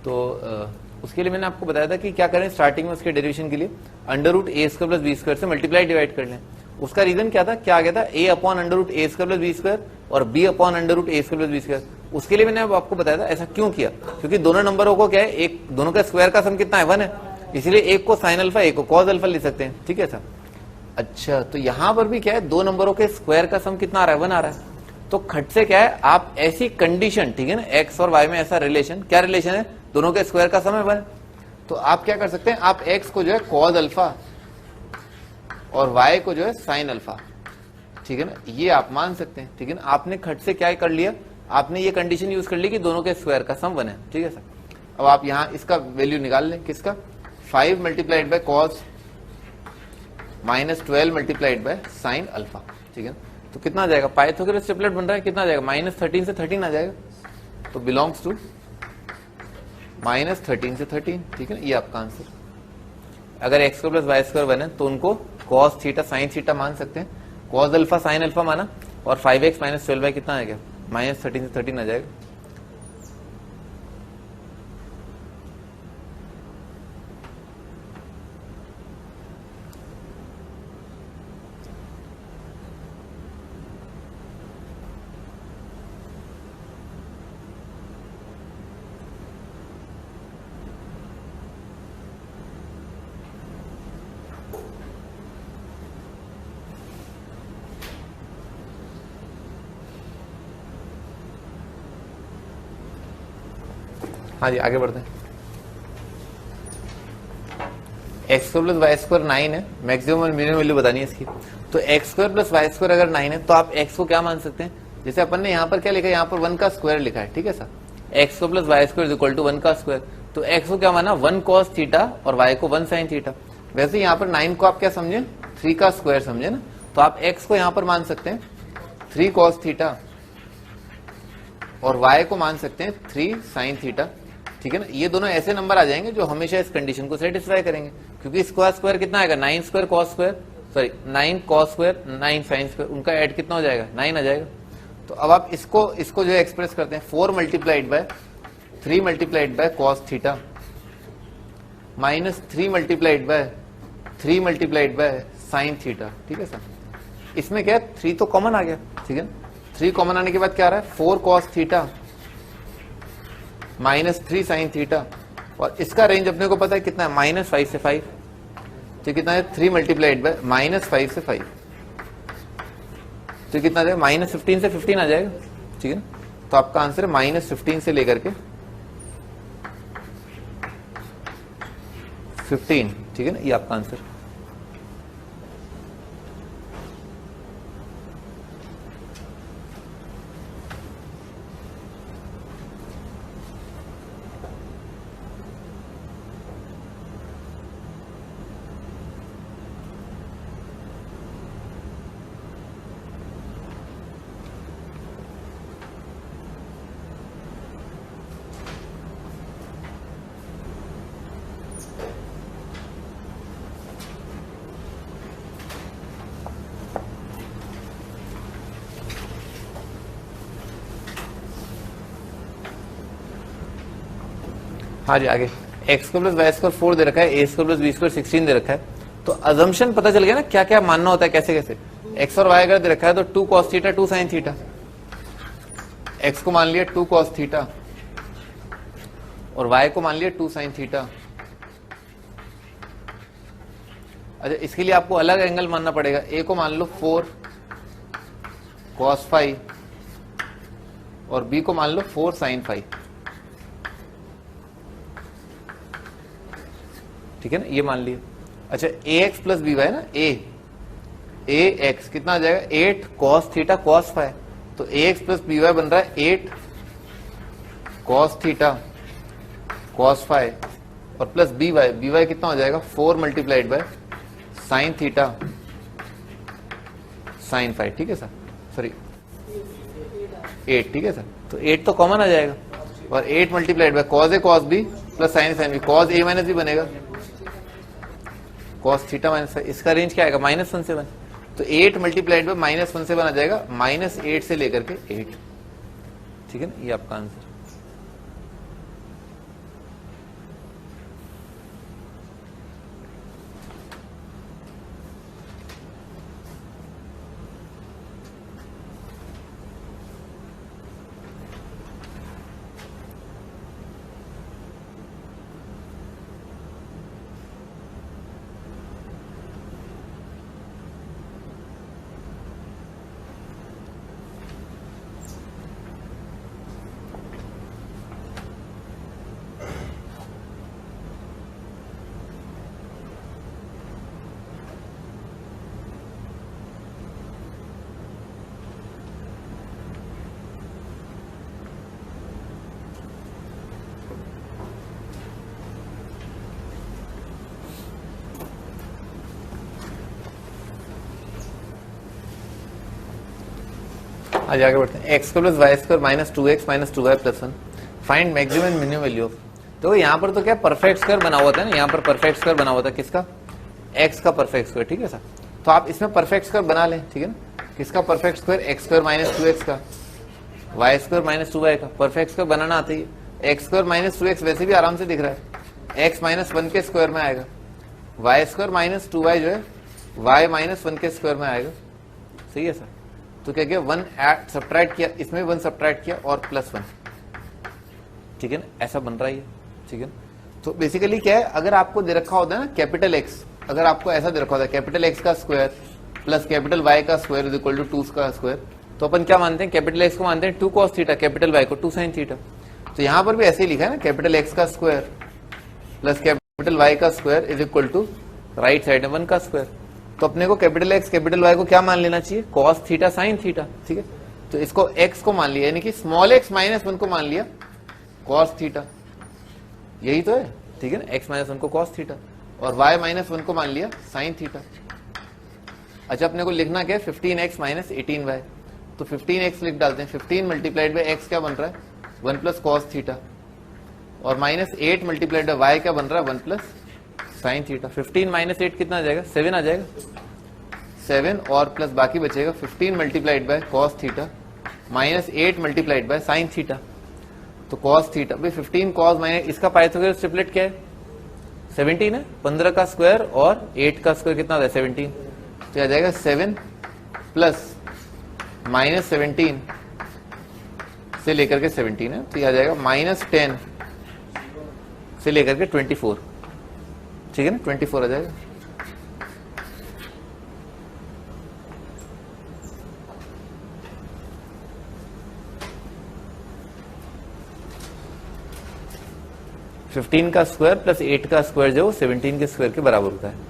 तो उसके लिए मैंने आपको बताया था कि क्या करें स्टार्टिंग में उसके डेरिवेशन के लिए under root A square plus B square से मल्टीप्लाई डिवाइड कर लें। उसका रीजन क्या था, क्या आ गया था, ए upon under root A square plus B square और B upon under root A square plus B square. उसके लिए मैंने अब आपको बताया था ऐसा क्यों किया, क्योंकि दोनों नंबरों को क्या है, एक दोनों का स्क्वायर का सम कितना है 1 है, इसलिए एक को साइन अल्फा एक को कॉस अल्फा ले सकते हैं। ठीक है सर। अच्छा तो यहां पर भी क्या है, दो नंबरों के स्क्वायर का सम कितना आ रहा है 1 आ रहा है। तो खट से क्या है, आप ऐसी कंडीशन, ठीक है ना, एक्स और वाई में ऐसा रिलेशन, क्या रिलेशन है, दोनों के स्क्वायर का सम है 1, तो आप क्या कर सकते हैं, आप एक्स को जो है कॉस अल्फा और वाई को जो है साइन अल्फा, ठीक है ना, ये आप मान सकते हैं। ठीक है ना, आपने खट से क्या कर लिया, आपने ये कंडीशन यूज कर ली कि दोनों के स्क्वायर का सम 1 है। ठीक है सर। अब आप यहां इसका वैल्यू निकाल लें, किसका, 5 multiplied by cos minus 12 multiplied by sine alpha. ठीक है, तो कितना आ जाएगा, पाइथागोरस ट्रिपलेट बन रहा है, कितना आ जाएगा, -13 से 13 आ जाएगा, तो बिलोंग्स टू -13 से 13। ठीक है ना, ये आपका आंसर। अगर X square plus Y square 1 है तो उनको कॉस थीटा साइन थीटा मान सकते हैं, कॉस अल्फा साइन अल्फा माना और 5x माइनस 12y कितना आ गया, -13 से 13 आ जाएगा। हाँ जी आगे बढ़ते हैं। X square plus Y square 9 है, मैक्सिमम और मिनिमम वैल्यू बतानी है इसकी। तो X square plus Y square अगर 9 है तो आप एक्स को क्या मान सकते हैं, जैसे अपन ने यहाँ पर क्या लिखा है, यहाँ पर 1 का स्क्वायर लिखा है। ठीक है sir, X square plus Y square equal to 1 का स्क्वायर, तो एक्स को क्या माना 1 कॉस थीटा और वाई को 1 साइन थीटा। वैसे यहाँ पर 9 को आप क्या समझे, 3 का स्क्वायर समझे ना, तो आप एक्स को यहाँ पर मान सकते हैं 3 कॉस थीटा और वाई को मान सकते हैं 3 साइन थीटा। ठीक है ना, ये दोनों ऐसे नंबर आ जाएंगे जो हमेशा इस कंडीशन को सेटिस्फाई करेंगे, क्योंकि स्क्वायर स्क्वायर कितना आएगा, 9 square cos square, sorry 9 cos square 9 sine square, उनका ऐड कितना हो जाएगा, 9 आ जाएगा। तो अब आप इसको जो एक्सप्रेस करते हैं 4 multiplied by 3 multiplied by cos theta minus 3 multiplied by 3 multiplied by sine theta. ठीक है सर, इसमें क्या है, 3 तो कॉमन आ गया। ठीक है, 3 कॉमन आने के बाद क्या आ रहा है, 4 कॉस थीटा -3 साइन थीटा, और इसका रेंज अपने को पता है कितना है, -5 से 5, तो कितना है 3 मल्टीप्लाइड बाय -5 से 5, तो कितना आ जाएगा, -15 से 15 आ जाएगा। ठीक है ना, तो आपका आंसर है -15 से लेकर के 15। ठीक है ना, ये आपका आंसर। हाँ जी आगे, X square plus Y square 4 दे रखा है, A square plus B square 16 दे रखा है। तो अजम्पशन पता चल गया ना, क्या क्या मानना होता है, कैसे कैसे। एक्स और वाई अगर दे रखा है तो 2 cos theta 2 sine theta, x को मान लिया 2 कॉस थीटा और वाई को मान लिया 2 साइन थीटा। अच्छा, इसके लिए आपको अलग एंगल मानना पड़ेगा, ए को मान लो 4 कॉस 5 और बी को मान लो 4 साइन 5। ठीक है ना, ये मान लिया। अच्छा, ए एक्स प्लस बी वाई ना, ए एक्स कितना आ जाएगा, 8 कॉस थीटा कॉस 5, तो ए एक्स प्लस बी वाई बन रहा है 8 कॉस थीटा कॉस 5 और प्लस बी वाई कितना हो जाएगा, 4 multiplied by sine theta sine 5। ठीक है सर, सॉरी 8। ठीक है सर, तो 8 तो कॉमन आ जाएगा और 8 multiplied by cos A cos B plus sine sine B, cos A minus B बनेगा, कॉस थीटा माइनस 5, इसका रेंज क्या आएगा, -1 से 1, तो 8 मल्टीप्लाइड बाय -1 से 1 आ जाएगा -8 से लेकर के 8। ठीक है ना, ये आपका आंसर। आज आगे बढ़ते हैं। X square plus Y square minus 2x minus 2y plus 1 find maximum and minimum value of. तो यहाँ पर तो क्या परफेक्ट स्क्वायर बना हुआ था ना, यहाँ पर परफेक्ट स्क्वायर बना हुआ था किसका, एक्स का परफेक्ट स्क्वायर, ठीक है सर। तो आप इसमें परफेक्ट स्क्वायर बना लें, ठीक है ना। किसका perfect square, x square minus 2x का, वाई स्क्वायर माइनस 2y का। परफेक्ट स्क्वायर बनाना आती है। एक्स स्क्वायर माइनस 2x वैसे भी आराम से दिख रहा है, एक्स माइनस 1 के स्क्वायर में आएगा। वाई स्क्वायर माइनस 2y जो है वाई माइनस 1 के स्क्वायर में आएगा, सही है सर। तो क्या किया, 1 सब्ट्रैक्ट किया, इसमें 1 सब्ट्रैक्ट किया और प्लस 1, ठीक है ना, ऐसा बन रहा है, ठीक है ना। तो बेसिकली क्या है, अगर आपको दे रखा होता है ना कैपिटल एक्स, अगर आपको ऐसा दे रखा होता है कैपिटल एक्स का स्क्वायर प्लस कैपिटल वाई का स्क्वायर इज इक्वल टू 2 का स्क्वायर, तो अपन क्या मानते हैं, कैपिटल एक्स को मानते हैं 2 cos थीटा, कैपिटल वाई को 2 sin थीटा। तो यहां पर भी ऐसे ही लिखा है ना, कैपिटल एक्स का स्क्वायर प्लस कैपिटल वाई का square is equal to right side में 1 का स्क्वायर। तो अपने को कैपिटल एक्स कैपिटल वाई को क्या मान लेना चाहिए, cos थीटा sin थीटा, ठीक है। तो इसको एक्स को मान लिया, यानी कि स्मॉल एक्स माइनस 1 को मान लिया cos थीटा, यही तो है, ठीक है ना। एक्स माइनस 1 को cos थीटा और y माइनस 1 को मान लिया sin थीटा। अच्छा, अपने को लिखना क्या है, 15x माइनस 18y। तो 15x लिख डालते हैं, 15 मल्टीप्लाइड बाई x क्या बन रहा है, 1 प्लस cos थीटा, और माइनस 8 मल्टीप्लाइड बाई y क्या बन रहा है, 1 प्लस sin थीटा। 15 माइनस 8 कितना आ जाएगा, 7 आ जाएगा, 7 और प्लस बाकी बचेगा 15 multiplied by cos theta minus 8 multiplied bye sin theta. तो cos थीटा भाई 15 cos माइनस, इसका पाइथागोरस ट्रिपलेट क्या है, 17 है, 15 का स्क्वायर और 8 का स्क्वायर कितना होता है, 17। तो आ जाएगा 7 प्लस माइनस 17 से लेकर के 17 है, तो यह आ जाएगा माइनस 10 से लेकर के 24, ठीक है ना, 24 आ जाएगा। फिफ्टीन का स्क्वायर प्लस 8 का स्क्वायर जो 17 के स्क्वायर के बराबर होता है।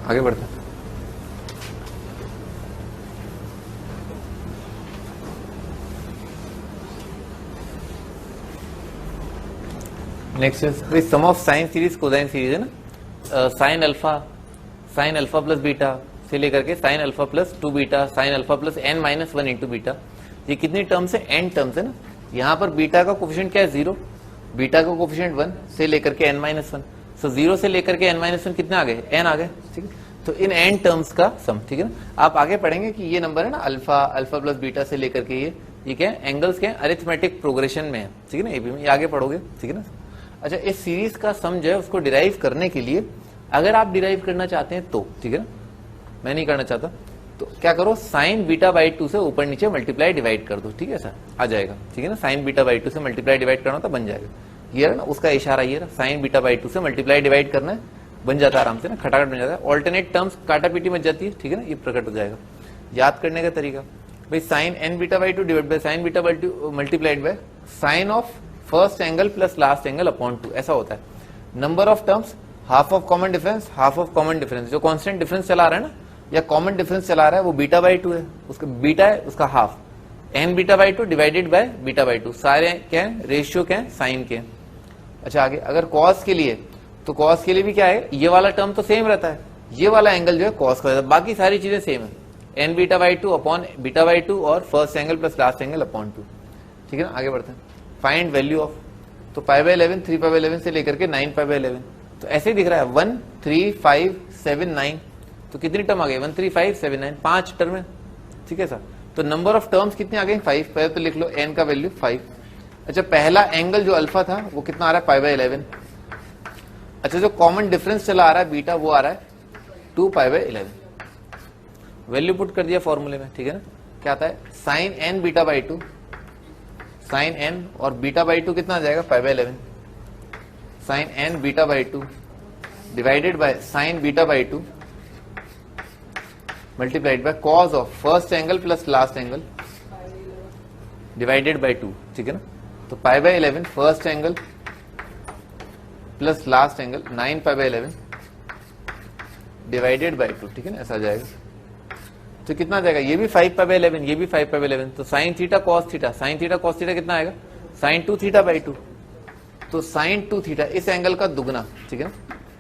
आगे बढ़ते हैं। Next is sum of sine series cosine series है ना, साइन अल्फा प्लस बीटा से लेकर के sine alpha plus 2 beta, sine alpha plus n minus 1 into beta. ये कितनी टर्म्स है, n टर्म्स है ना। यहाँ पर बीटा का कोफिशिएंट क्या है, 0, बीटा का कोफिशिएंट 1 से लेकर के n माइनस 1। सो 0 से लेकर के n माइनस 1 कितने आ गए, n आ गए, ठीक है। तो इन n टर्म्स का सम, ठीक है ना। आप आगे पढ़ेंगे कि ये नंबर है ना अल्फा प्लस बीटा से लेकर के ये क्या है, एंगल्स के अरिथमेटिक प्रोग्रेशन में है, ठीक है ना, एबी में, ये आगे पढ़ोगे, ठीक है ना। अच्छा, इस सीरीज का सम जो है उसको डिराइव करने के लिए, अगर आप डिराइव करना चाहते हैं तो, ठीक है ना, मैं नहीं करना चाहता, तो क्या करो, साइन बीटा बाई 2 से ऊपर नीचे मल्टीप्लाई डिवाइड कर दो, ठीक है सर, आ जाएगा, ठीक है ना। साइन बीटा बाई 2 से मल्टीप्लाई डिवाइड करना तो बन जाएगा, ये ना उसका इशारा, ये रहा, साइन बीटा बाई 2 से मल्टीप्लाई डिवाइड करना है, बन जाता है आराम से ना, खटाखट बन जाता है। ऑल्टरनेट टर्म्स काटा पीटी मच जाती है, ठीक है ना, ये प्रकट हो जाएगा। याद करने का तरीका भाई, sine N beta by 2 divide by sine beta by 2 multiplied by sine of first angle plus last angle upon 2, ऐसा होता है। Number of terms, half of common difference, half of common difference, जो कांस्टेंट डिफरेंस चला रहा है ना, या common difference चला रहा है, वो बीटा बाई 2 है, उसका बीटा है, उसका half an beta by 2 divided by beta by 2, सारे क्या है, रेशियो क्या है, साइन के। अच्छा, आगे अगर कॉस के लिए, तो कॉस के लिए भी क्या है, ये वाला टर्म तो सेम रहता है, ये वाला एंगल जो है कॉस का रहता है, बाकी सारी चीजें सेम है, N beta by 2 upon beta by 2 और first angle plus last angle upon 2, ठीक है ना। आगे बढ़ते हैं, फाइंड वैल्यू ऑफ, तो पाई बाई 11, 3 पाई बाई 11 से लेकर के 9 पाई बाई 11, तो ऐसे ही दिख रहा है 1 3 5 7 9, तो कितनी टर्म आ गई, 1 3 5 7 9, 5 टर्म है, ठीक है सर। तो नंबर ऑफ टर्म्स कितनी आ गई 5, पहले तो लिख लो n का वैल्यू 5। अच्छा पहला एंगल जो अल्फा था वो कितना आ रहा है π/11। अच्छा जो कॉमन डिफरेंस चला आ रहा है बीटा वो आ रहा है 2π/11। वैल्यू पुट कर दिया फॉर्मूले में, ठीक है ना। क्या आता है साइन n β/2, साइन n और β/2 कितना आ जाएगा π/11, sine n β/2 divided by sine β/2 multiplied by cos of first angle plus last angle divided by 2, ठीक है ना। तो π/11 first angle plus last angle 9π/11 divided by 2, ठीक है ना, ऐसा आ जाएगा। तो कितना आ जाएगा, ये भी 5π/11, ये भी 5π/11, तो sign theta cos theta, sign theta cos theta कितना आएगा साइन 2θ/2, तो साइन 2θ इस एंगल का दुगना, ठीक है ना।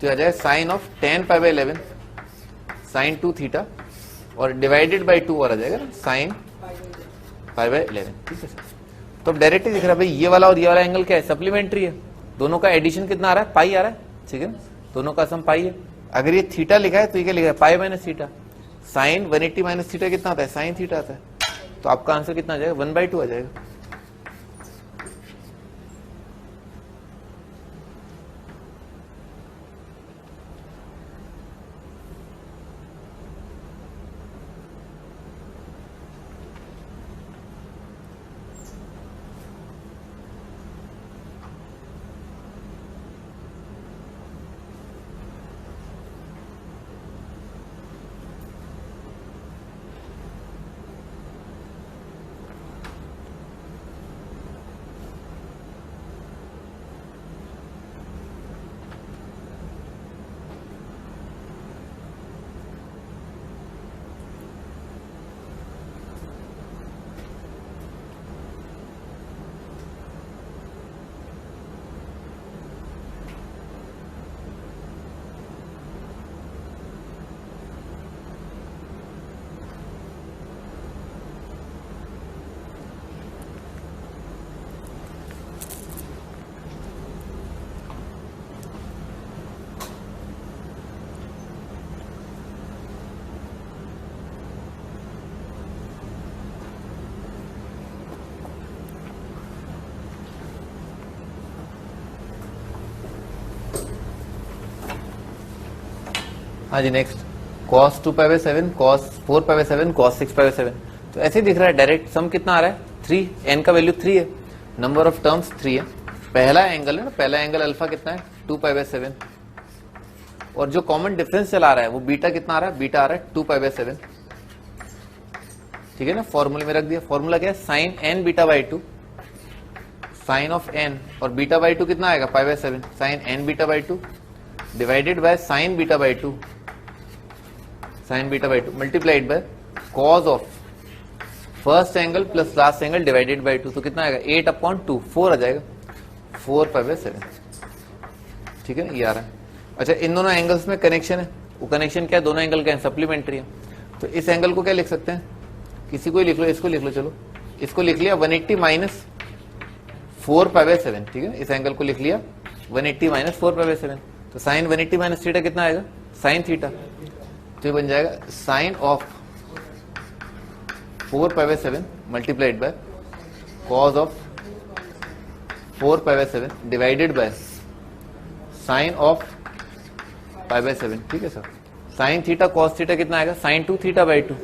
तो आ जाएगा साइन ऑफ 10π/11 साइन 2θ और डिवाइडेड बाय 2 और आ जाएगा ना साइन π/11, ठीक है सर। तो अब डायरेक्टली दिख रहा है भाई ये वाला और ये वाला एंगल क्या है, सप्लीमेंट्री है, दोनों का एडिशन कितना आ रहा है पाई आ रहा है, ठीक है ना, दोनों का सम पाई है। अगर ये थीटा लिखा है तो ये क्या लिखा है pi minus theta, sine 180 minus theta कितना आता है साइन थीटा आता है, तो आपका आंसर कितना आ जाएगा 1/2 आ जाएगा। हाँ जी नेक्स्ट cos 2π/7 cos 4π/7 cos 6π/7, तो ऐसे दिख रहा है डायरेक्ट सम कितना आ रहा है 3, n का वैल्यू 3 है, नंबर ऑफ टर्म्स 3 है, पहला एंगल है ना, पहला एंगल अल्फा कितना है 2π/7 और जो कॉमन डिफरेंस चला रहा है वो बीटा कितना आ रहा है, बीटा आ रहा है 2π/7, ठीक है ना। फॉर्मूले में रख दिया, फॉर्मूला क्या है sine n β/2, sine of n और β/2 कितना आएगा π/7, sine n β/2 divided by sine β/2, sine β/2 multiplied by cos of first angle plus last angle divided by 2, तो कितना आएगा 8/2, 4 आ जाएगा 4π/7, ठीक है, ये आ रहा है। अच्छा इन दोनों एंगल्स में कनेक्शन है, वो कनेक्शन क्या है, दोनों एंगल क्या है सप्लीमेंट्री है, तो इस एंगल को क्या लिख सकते हैं, किसी को ही लिख लो, इसको लिख लो, चलो इसको लिख लिया 180 माइनस 4π/7, ठीक है, इस एंगल को लिख लिया 180 माइनस 4π/7, तो साइन 180 माइनस थीटा कितना आएगा साइन थीटा, तो ये बन जाएगा sine of 4π/7 multiplied by cos of 4π/7 divided by sine of π/7, ठीक है sir. Sine theta cos theta कितना आएगा साइन 2θ/2,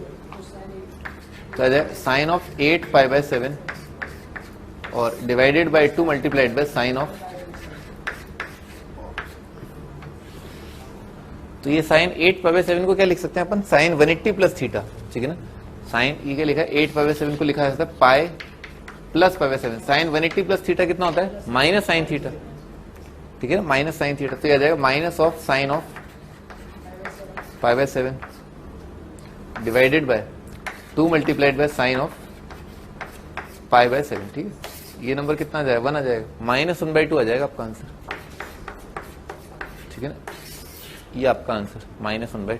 तो आ जाएगा साइन ऑफ 8π/7 और divided by 2 multiplied by sine of, तो ये साइन 8π/7 को क्या लिख सकते हैं अपन साइन 180 प्लस थीटा, ठीक है ना, साइन ये क्या लिखा है 8π/7 को लिखा जाता है pi plus π/7, sine 180 plus theta कितना होता है माइनस साइन थीटा, ठीक है ना, माइनस साइन थीटा, तो ये आ जाएगा minus of sine of π/7 divided by 2 multiplied by sine of π/7, ठीक है। ये नंबर कितना आ जाएगा 1 आ जाएगा, -1/2 आ जाएगा आपका आंसर, ठीक है ना, ये आपका आंसर -1/2।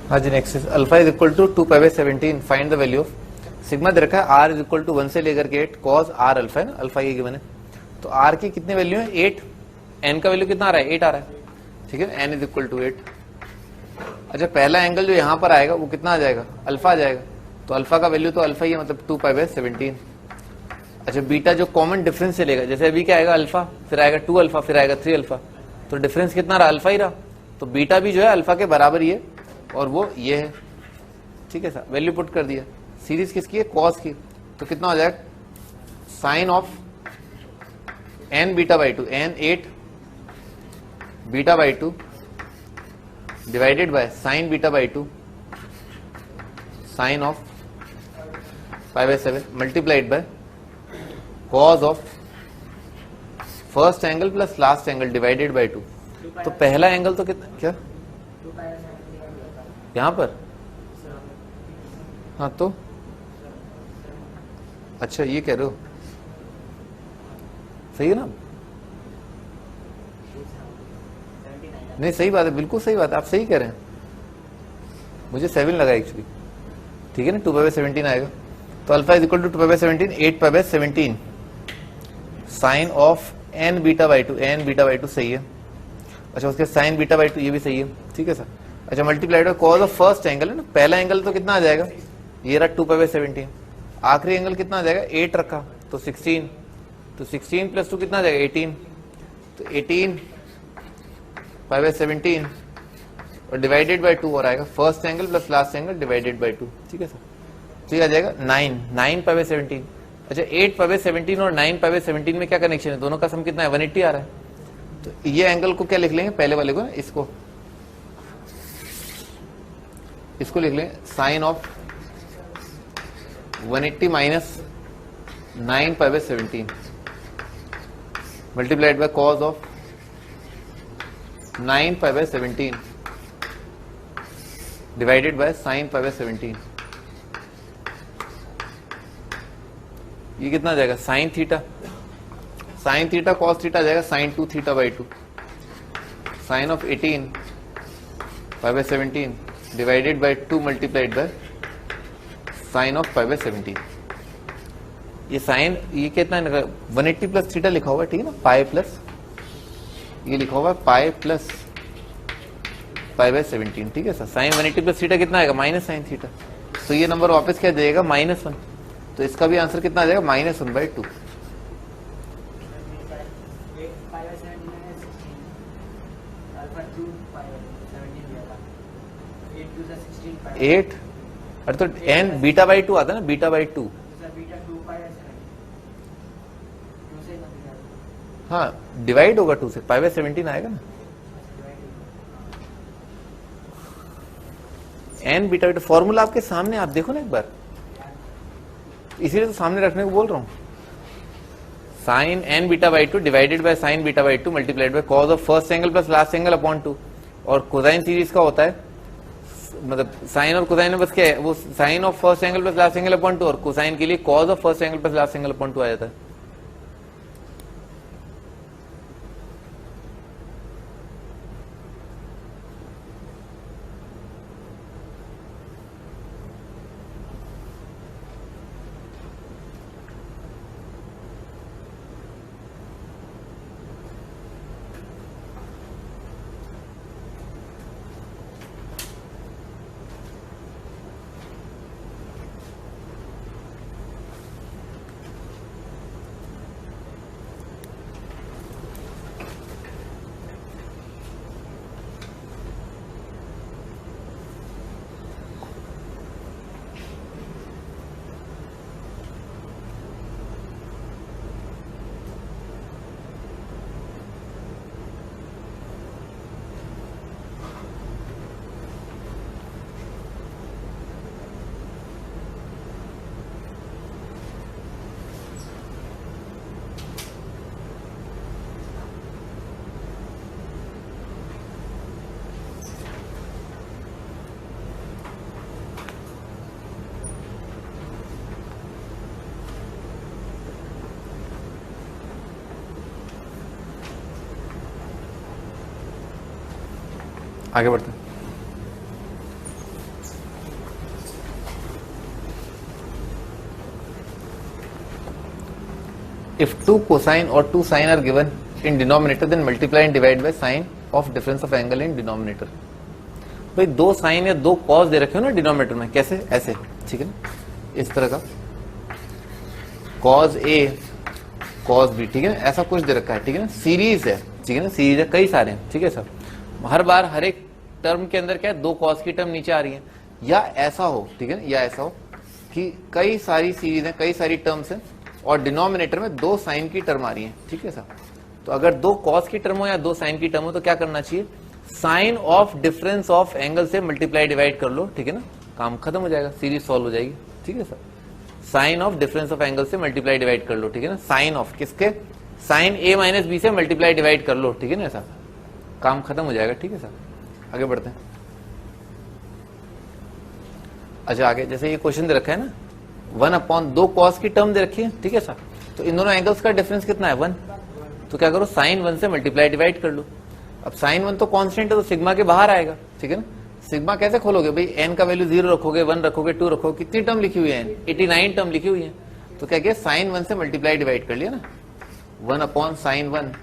हाँ जी, next alpha is equal to 2π/17, find the value of sigma दे रखा है आर इज इक्वल टू 1 से लेकर के 8 कॉस आर अल्फा है ना, अल्फा ये गिवन है। तो आर की कितने वैल्यू है 8, एन का वैल्यू कितना आ रहा है 8 आ रहा है, ठीक है, एन इज इक्वल टू 8। अच्छा पहला एंगल जो यहाँ पर आएगा वो कितना आ जाएगा अल्फा आ जाएगा, तो अल्फा का वैल्यू तो अल्फा ही है, मतलब 2π/17। अच्छा बीटा जो कॉमन डिफरेंस से लेगा, जैसे अभी क्या आएगा अल्फा, फिर आएगा 2 अल्फा, फिर आएगा 3 अल्फा, तो डिफरेंस कितना रहा अल्फा ही रहा, तो बीटा भी जो है अल्फा के बराबर ही है और वो ये है, ठीक है सर। वैल्यू पुट कर दिया, सीरीज किसकी है कॉस की, तो कितना हो जाएगा sine of N beta by two, N 8 beta by 2 divided by sine beta by 2 sine of π/7 multiplied by cos of first angle plus last angle divided by 2। तो पहला एंगल तो कितना क्या यहां पर, हाँ तो अच्छा ये कह रहे हो, सही है ना, नहीं सही बात है, बिल्कुल सही बात है, आप सही कह रहे हैं, मुझे 7 लगा एक्चुअली, ठीक है ना, 2π/17 आएगा। तो alpha is equal to 2π/17 8π/17 sine of N beta by 2, N beta by 2 सही है। अच्छा उसके साइन बीटा बाई 2 ये भी सही है, ठीक है सर। अच्छा multiplied by cos of first angle है ना, पहला एंगल तो कितना आ जाएगा ये रहा 2π/17, आखिरी एंगल कितना आ जाएगा 8 रखा तो 16, तो 16 प्लस 2 कितना आ जाएगा 18, तो 18π/17 और डिवाइडेड बाय 2 और आएगा first angle plus last angle divided by 2, ठीक है सर। ठीक आ जाएगा 9π/17। अच्छा 8π/17 और 9π/17 में क्या कनेक्शन है, दोनों का सम कितना है 180 आ रहा है, तो ये एंगल को क्या लिख लेंगे पहले वाले को, इसको लिख लेंगे sine of 180 minus 9π/17 multiplied by cos of 9π/17 divided by sine π/17। ये कितना आ जाएगा साइन थीटा कॉस थीटा आ जाएगा sine 2 theta by 2 sine of 18π/17 divided by 2 multiplied by sine of π/17। ये साइन ये कितना 180 प्लस थीटा लिखा हुआ है, ठीक है ना, पाई प्लस ये लिखा हुआ है पाई प्लस π/17, ठीक है सर। साइन 180 प्लस थीटा कितना आएगा माइनस साइन थीटा, तो ये नंबर वापस क्या जाएगा -1, तो इसका भी आंसर कितना आ जाएगा -1/2। एट अरे तो एन बीटा बाई 2 आता है ना, बीटा बाई 2, हाँ डिवाइड होगा 2 से, π/17 आएगा ना, एन बीटा बाई 2 फॉर्मूला आपके सामने, आप देखो ना एक बार, इसीलिए तो सामने रखने को बोल रहा हूं। Sine N beta by 2 divided by sine beta by 2 multiplied by cos of first angle plus last angle upon 2, और कोसाइन सीरीज का होता है, मतलब साइन और कोसाइन में बस क्या है, वो sine of first angle plus last angle upon 2 और कोसाइन के लिए cos of first angle plus last angle upon 2 आ जाता है। आगे बढ़ते हैं। If two cosine or two sine are given in denominator, then multiply and divide by sine of difference of angle in denominator. भाई दो साइन या दो कॉस दे रखे हो ना डिनोमिनेटर में, कैसे? ऐसे, ठीक है ना, इस तरह का कॉस ए कॉस बी, ठीक है ना, ऐसा कुछ दे रखा है, ठीक है ना, सीरीज है, ठीक है ना, सीरीज है, कई सारे हैं, ठीक है सर। हर बार हर एक टर्म के अंदर क्या है, दो कॉस की टर्म नीचे आ रही है, या ऐसा हो, ठीक है ना, या ऐसा हो कि कई सारी सीरीज है, कई सारी टर्म्स है और डिनोमिनेटर में दो साइन की टर्म आ रही है, ठीक है सर। तो अगर दो कॉस की टर्म हो या दो साइन की टर्म हो तो क्या करना चाहिए, sine of difference of angle से मल्टीप्लाई डिवाइड कर लो, ठीक है ना, काम खत्म हो जाएगा, सीरीज सॉल्व हो जाएगी, ठीक है sir. Sine of difference of angle से मल्टीप्लाई डिवाइड कर लो, ठीक है ना, साइन ऑफ किसके, साइन ए माइनस बी से मल्टीप्लाई डिवाइड कर लो, ठीक है ना, ऐसा काम खत्म हो जाएगा, ठीक है सर। आगे बढ़ते हैं। अच्छा आगे जैसे ये क्वेश्चन दे रखा है ना, 1/, दो कॉस की टर्म दे रखी है, ठीक है सर, तो इन दोनों एंगल्स का डिफरेंस कितना है, 1, तो क्या करो, साइन 1 से मल्टीप्लाई डिवाइड कर लो। अब साइन 1 तो कांस्टेंट है तो सिग्मा के बाहर आएगा, ठीक है ना, सिग्मा कैसे खोलोगे भाई, एन का वैल्यू 0 रखोगे, 1 रखोगे, 2 रखोगे, कितनी टर्म लिखी हुई है, 89 टर्म लिखी हुई है, तो क्या किया, साइन 1 से मल्टीप्लाई डिवाइड कर लिया ना, 1/sin1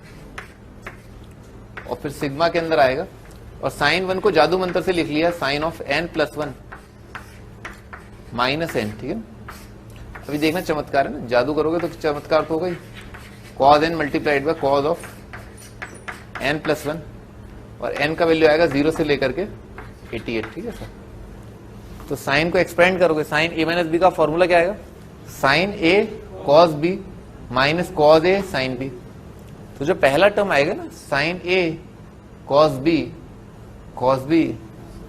और फिर सिग्मा के अंदर आएगा, और साइन 1 को जादू मंत्र से लिख लिया, साइन ऑफ n+1 -n, ठीक है ना। अभी देखना चमत्कार है ना, जादू करोगे तो चमत्कार तो होगा ही, cos n multiplied by cos of n+1 और n का वैल्यू आएगा 0 से लेकर के 88, ठीक है सर। तो साइन को एक्सपेंड करोगे, साइन a माइनस बी का फॉर्मूला क्या आएगा, sine a cos b minus cos a sin b। तो जो पहला टर्म आएगा ना, साइन a cos b,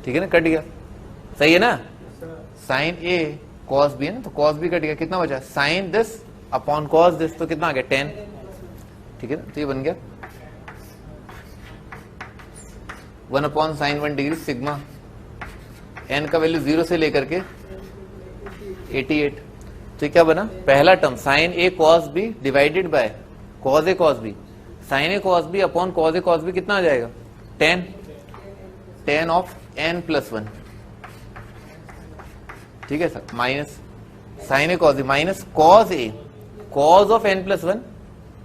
ठीक है ना, कट गया, सही है ना, साइन a cos b है ना, तो cos b कट गया, कितना बचा, sine this upon cos this, तो कितना आ गया, 10, ठीक है ना, तो ये बन गया 1/sin1 डिग्री सिग्मा, n का वैल्यू 0 से लेकर के 88, तो क्या बना, पहला term sine a cos b divided by cos a cos b, sine a cos b upon cos a cos b कितना आ जाएगा, 10 ऑफ n+1, ठीक है sir, minus sine a cos b minus cos a cos of n+1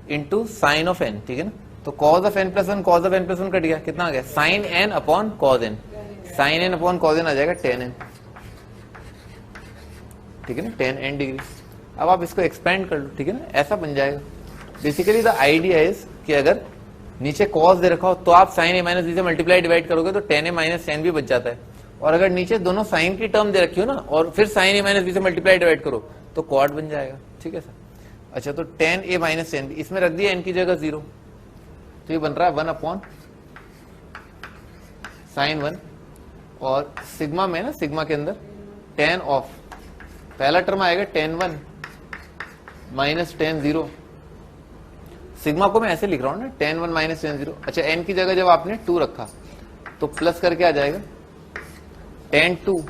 into sine of n, ठीक है ना, तो cos of n+1 cos of n+1 cut गया, कितना आ गया, sine n upon cos n, sine n upon cos n आ जाएगा 10n, ठीक है ना, 10n डिग्री। अब आप इसको एक्सपेंड कर लो, ठीक है ना, ऐसा बन जाएगा। बेसिकली द आइडिया इज कि अगर नीचे cos दे रखा हो तो आप साइन a माइनस बी से मल्टीप्लाई डिवाइड करोगे तो 10a माइनस tan भी बच जाता है, और अगर नीचे दोनों साइन की टर्म दे रखी हो ना और फिर साइन a माइनस बी से मल्टीप्लाई डिवाइड करो तो cot बन जाएगा, ठीक है सर। अच्छा तो 10a माइनस tan, इसमें रख दिया n की जगह 0, तो ये बन रहा है 1/sin1, और सिग्मा में ना, सिग्मा के अंदर tan ऑफ, पहला टर्म आएगा tan1 माइनस tan0, सिग्मा को मैं ऐसे लिख रहा हूं ना, tan1 माइनस tan0। अच्छा n की जगह जब आपने 2 रखा तो प्लस करके आ जाएगा tan2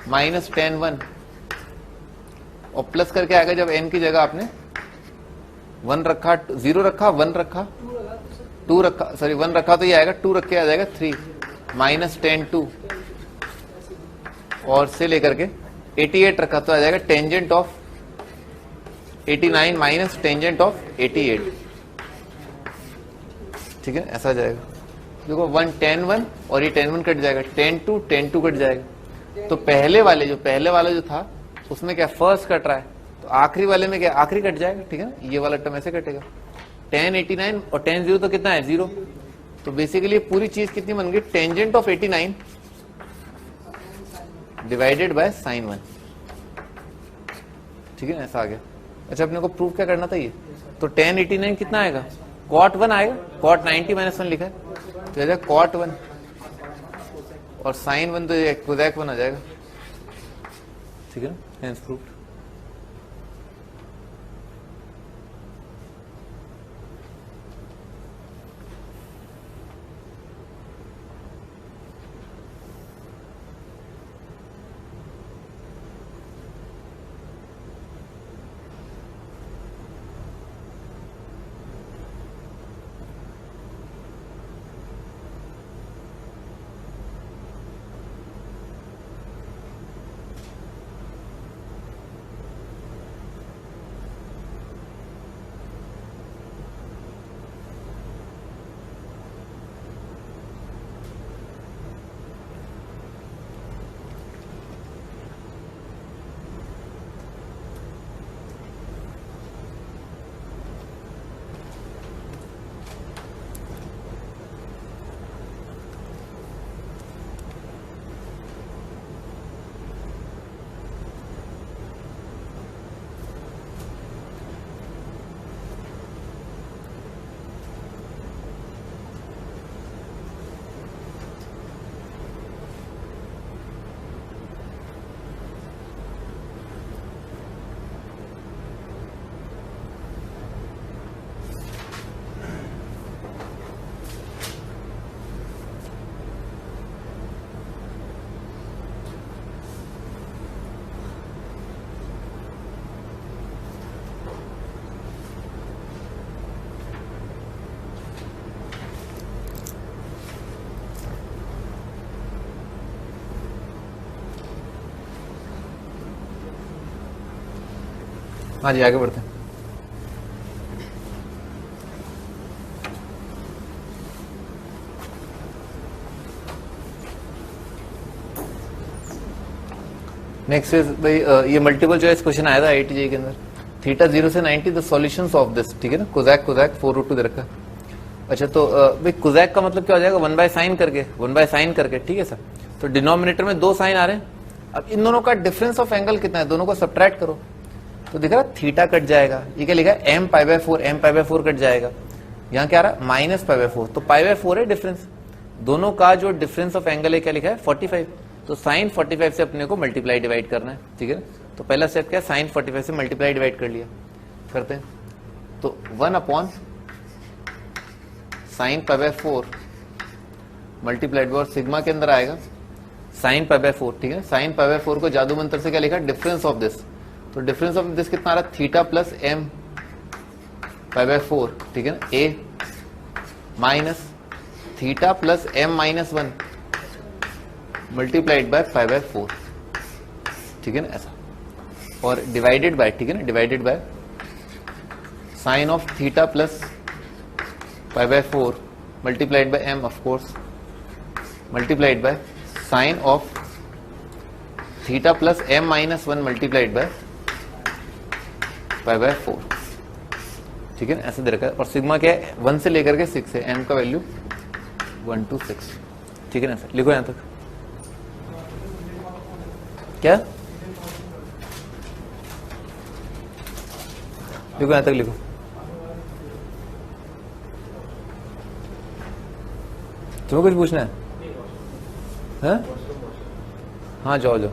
माइनस tan1, और प्लस करके आएगा जब n की जगह आपने 1 रखा, 0 रखा, 1 रखा, 2 रखा, सॉरी 1 रखा, तो ये आएगा 2 रख के आ जाएगा 3 माइनस tan2, और से लेकर के 88 रखा तो आ जाएगा tangent of 89 minus tangent of 88, ठीक है, ऐसा जाएगा। देखो 1 tan1 और ये tan1 कट जाएगा, tan2 कट जाएगा। तो पहले वाला जो था उसमें क्या फर्स्ट कट रहा है, तो आखिरी वाले में क्या आखिरी कट जाएगा, ठीक है ना, ये वाला टर्म ऐसे कटेगा, tan 89 और tan 0 तो कितना है 0, तो बेसिकली पूरी चीज कितनी बन गई, tangent of 89 divided by sin 1, ठीक है ना, ऐसा आ गया। अच्छा अपने को प्रूफ क्या करना था ये, तो tan 89 कितना आएगा, cot 1 आएगा, cot 90 माइनस 1 लिखा है तो cot 1 और sin 1 तो ये cosec 1 आ जाएगा, ठीक है ना, हेंस प्रूफ। हाँ जी आगे बढ़ते हैं। नेक्स्ट इज भाई ये मल्टीपल चॉइस क्वेश्चन आया था IIT के अंदर। थीटा 0 से 90 द सॉल्यूशंस ऑफ दिस, ठीक है ना, कोजैक कोजैक 4√2 दे रखा है। अच्छा तो भाई कोजैक का मतलब क्या हो जाएगा, 1 बाय साइन करके, ठीक है सर। तो डिनोमिनेटर में 2 साइन आ रहे हैं, अब इन दोनों का डिफरेंस ऑफ एंगल कितना है, दोनों को सब्ट्रैक्ट करो तो दिख रहा थीटा कट जाएगा, ये क्या लिखा है m π/4 कट जाएगा, यहाँ क्या आ रहा है -π/4, तो π/4 है डिफरेंस, दोनों का जो डिफरेंस ऑफ एंगल है क्या लिखा है 45, तो साइन 45 से अपने को मल्टीप्लाई डिवाइड करना है, ठीक है ना। तो पहला स्टेप क्या है, साइन 45 से मल्टीप्लाई डिवाइड कर लिया, करते हैं तो 1 साइन π/4 मल्टीप्लाइड बाय सिग्मा के अंदर आएगा साइन π/4, ठीक है। साइन π/4 को जादू मंत्र से क्या लिखा, डिफरेंस ऑफ दिस, तो डिफरेंस ऑफ दिस कितना आ रहा है, थीटा प्लस m π/4, ठीक है ना, a minus theta plus m -1 multiplied by π/4, ठीक है ना, ऐसा, और डिवाइडेड बाय, ठीक है ना, divided by sine of theta plus π/4 multiplied by m of course multiplied by sine of theta plus m -1 multiplied by π/4, ठीक है ना, ऐसे दे रखा है। और सिग्मा क्या है, 1 से लेकर के 6 है, m का वैल्यू 1 to 6, ठीक है ना सर। लिखो यहां तक, क्या लिखो, यहां तक लिखो। तुम्हें कुछ पूछना है? हाँ जाओ जाओ।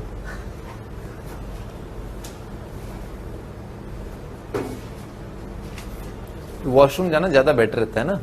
वॉशरूम जाना ज्यादा बेटर रहता है ना।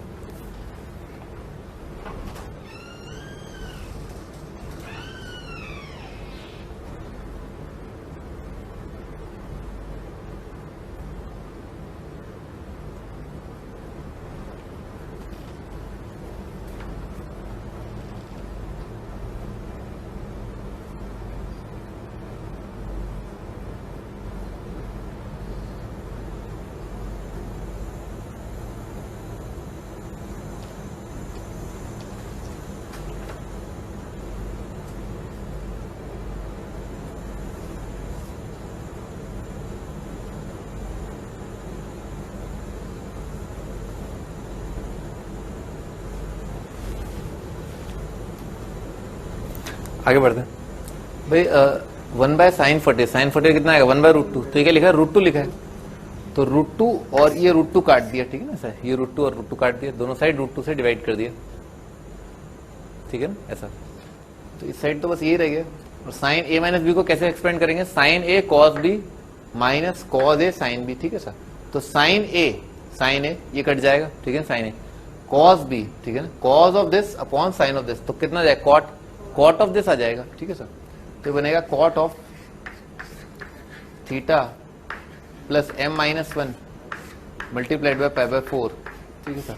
आगे बढ़ते हैं भाई। 1 बाय साइन 40, साइन 40 कितना आएगा 1/√2, तो ये क्या लिखा है √2 लिखा है, तो √2 और ये √2 काट दिया, ठीक है ना सर, ये √2 और √2 काट दिया, दोनों साइड √2 से डिवाइड कर दिया, ठीक है ना, ऐसा। तो इस साइड तो बस यही रह गया। और साइन a माइनस बी को कैसे एक्सपेंड करेंगे, sine a cos b minus cos a sine b, ठीक है सर। तो साइन a ये कट जाएगा, ठीक है, साइन a cos b, ठीक है ना, cause of this upon sine of this, तो कितना जाएगा कॉट ऑफ दिस आ जाएगा, ठीक है सर। तो बनेगा cot of theta plus m -1 multiplied by π/4, ठीक है sir.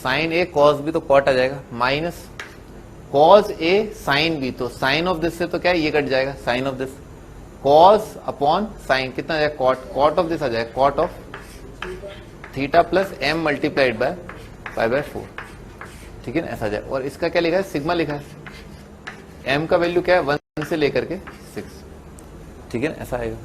Sine a cos b तो कॉट आ जाएगा, minus cos a sine b, तो साइन ऑफ दिस से तो क्या है ये कट जाएगा, sine of this, cos upon sine कितना आ जाएगा कॉट ऑफ दिस आ जाएगा, cot of theta plus m multiplied by π/4, ठीक है ना, ऐसा जाए। और इसका क्या लिखा है, सिग्मा लिखा है, m का वैल्यू क्या है 1 से लेकर के 6, ठीक है ना, ऐसा आएगा।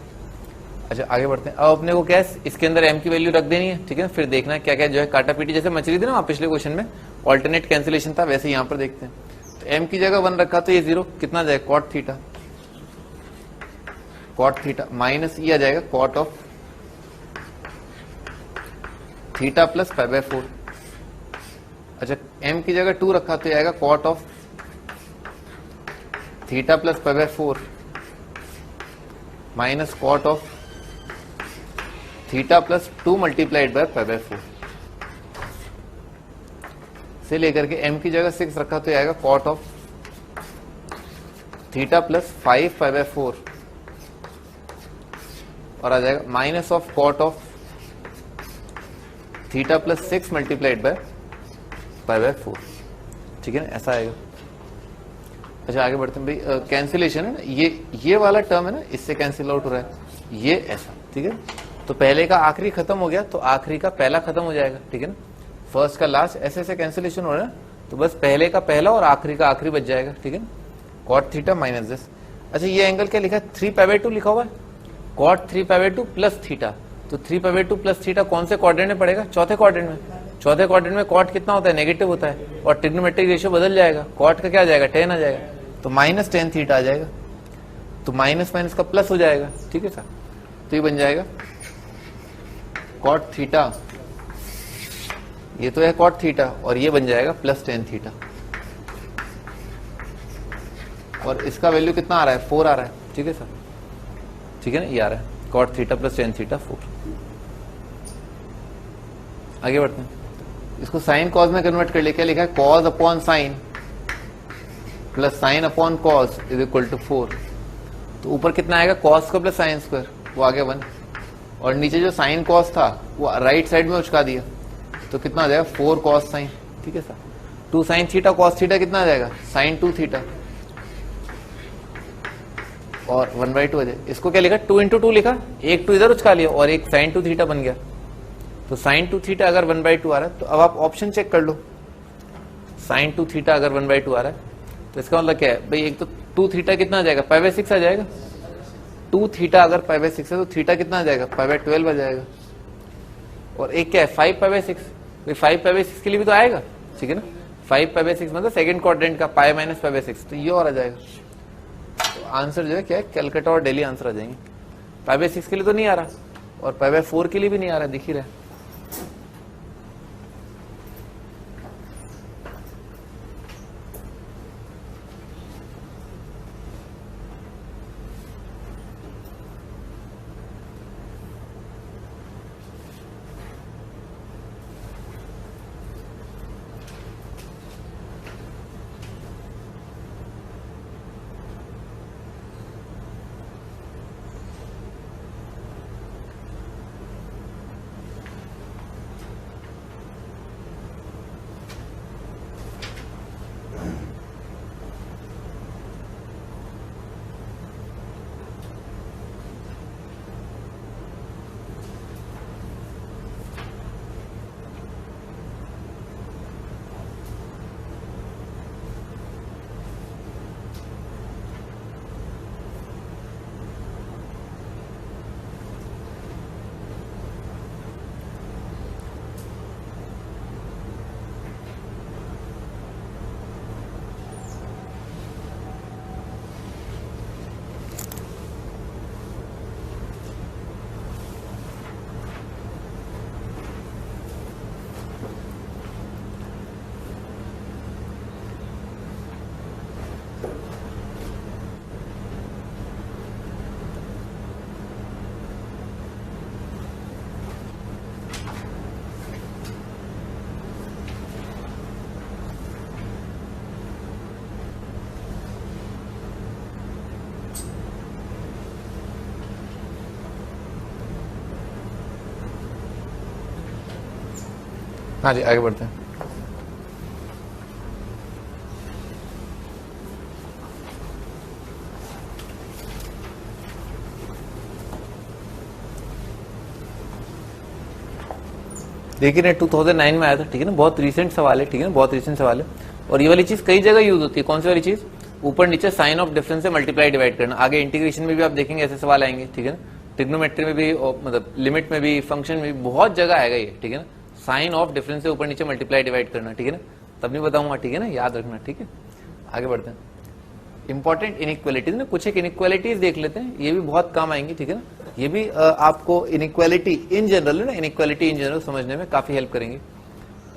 अच्छा आगे बढ़ते हैं। अब अपने को क्या है, इसके अंदर m की वैल्यू रख देनी है, ठीक है, फिर देखना है क्या क्या जो है काटा पीटी, जैसे मछली थी ना पिछले क्वेश्चन में ऑल्टरनेट कैंसिलेशन था, वैसे यहाँ पर देखते हैं। तो m की जगह 1 रखा तो ये 0 कितना आ जाएगा कॉट थीटा माइनस ये आ जाएगा कॉट ऑफ थीटा प्लस π/4। अच्छा m की जगह 2 रखा तो ये आएगा cot of theta plus π/4 minus cot of theta plus 2 multiplied by π/4 से लेकर के m की जगह 6 रखा तो आएगा कॉट ऑफ थीटा प्लस 5 π/4 और आ जाएगा minus of cot of theta plus 6 multiplied by π/4, ठीक है ना, ऐसा आएगा। अच्छा आगे बढ़ते हैं भाई। कैंसिलेशन है ना, ये वाला टर्म है ना, इससे कैंसिल आउट हो रहा है, ये ऐसा, ठीक है। तो पहले का आखिरी खत्म हो गया तो आखिरी का पहला खत्म हो जाएगा, ठीक है ना। फर्स्ट का लास्ट ऐसे ऐसे कैंसिलेशन हो रहा है, तो बस पहले का पहला और आखिरी का आखिरी बच जाएगा, ठीक है ना। Cot theta minus this. अच्छा ये एंगल क्या लिखा है, 3π/2 लिखा हुआ है, कॉट 3π/2 प्लस थीटा। तो 3π/2 प्लस थीटा कौन से क्वाड्रेंट में पड़ेगा, चौथे क्वाड्रेंट में। चौथे क्वाड्रेंट में कॉट कितना होता है, नेगेटिव होता है, और ट्रिग्नोमेट्रिक रेशियो बदल जाएगा, कॉट का क्या आ जाएगा, 10 आ जाएगा, तो -10 थीटा आ जाएगा, तो माइनस माइनस का प्लस हो जाएगा, ठीक है सर। तो ये बन जाएगा कॉट थीटा, ये तो है कॉट थीटा, और ये बन जाएगा +10 थीटा, और इसका वैल्यू कितना आ रहा है, 4 आ रहा है, ठीक है सर, ठीक है ना, ये आ रहा है कॉट थीटा +10 थीटा 4। आगे बढ़ते हैं, इसको साइन कॉस में कन्वर्ट कर ले, क्या लिखा है, cos upon sine plus sine upon cos is equal to 4। तो ऊपर कितना आएगा, कॉस का प्लस साइन स्क्वायर, वो आ गया 1, और नीचे जो साइन कॉस था वो राइट साइड में उचका दिया, तो कितना आ जाएगा 4 कॉस साइन, ठीक है सर। 2 साइन थीटा कॉस थीटा कितना आ जाएगा, साइन 2 थीटा, और 1/2 आ जाए। इसको क्या लिखा, 2 × 2 लिखा, एक 2 इधर उचका लिया और एक साइन 2 थीटा बन गया। तो साइन 2 थीटा अगर 1/2 आ रहा है, तो अब आप ऑप्शन चेक कर लो, साइन 2 थीटा अगर 1/2 आ रहा है, तो इसका मतलब क्या है भाई, एक तो 2 थीटा कितना आ जाएगा, π/6 आ जाएगा। 2 थीटा अगर π/6 है तो थीटा कितना आ जाएगा, π/12 आ जाएगा। और एक क्या है 5π/6, भाई 5π/6 के लिए भी तो आएगा, ठीक है ना। 5π/6 मतलब सेकंड क्वाड्रेंट का π - π/6, तो ये और आ जाएगा। तो आंसर जो है क्या है, कलकत्ता और दिल्ली आंसर आ जाएंगे। π/6 के लिए तो नहीं आ रहा, और π/4 के लिए भी नहीं आ रहा, दिख ही रहा है। हाँ जी आगे बढ़ते हैं। देखिए 2009 में आया था, ठीक है ना, बहुत रीसेंट सवाल है, ठीक है ना, बहुत रीसेंट सवाल है। और ये वाली चीज कई जगह यूज होती है। कौन सी वाली चीज, ऊपर नीचे साइन ऑफ डिफरेंस से मल्टीप्लाई डिवाइड करना। आगे इंटीग्रेशन में भी आप देखेंगे ऐसे सवाल आएंगे, ठीक है ना, ट्रिग्नोमेट्री में भी, मतलब लिमिट में भी, फंक्शन में भी बहुत जगह आएगा ये, ठीक है ना। साइन ऑफ डिफरेंस से ऊपर नीचे मल्टीप्लाई डिवाइड करना, ठीक है ना, तब नहीं बताऊंगा, ठीक है ना, याद रखना, ठीक है। आगे बढ़ते हैं। इंपॉर्टेंट इनइक्वालिटीज ना, कुछ एक इनइक्वालिटीज देख लेते हैं, ये भी बहुत काम आएंगी, ठीक है ना। ये भी आपको इनइक्वालिटी इन जनरल है ना, इनइक्वालिटी इन जनरल समझने में काफी हेल्प करेंगे।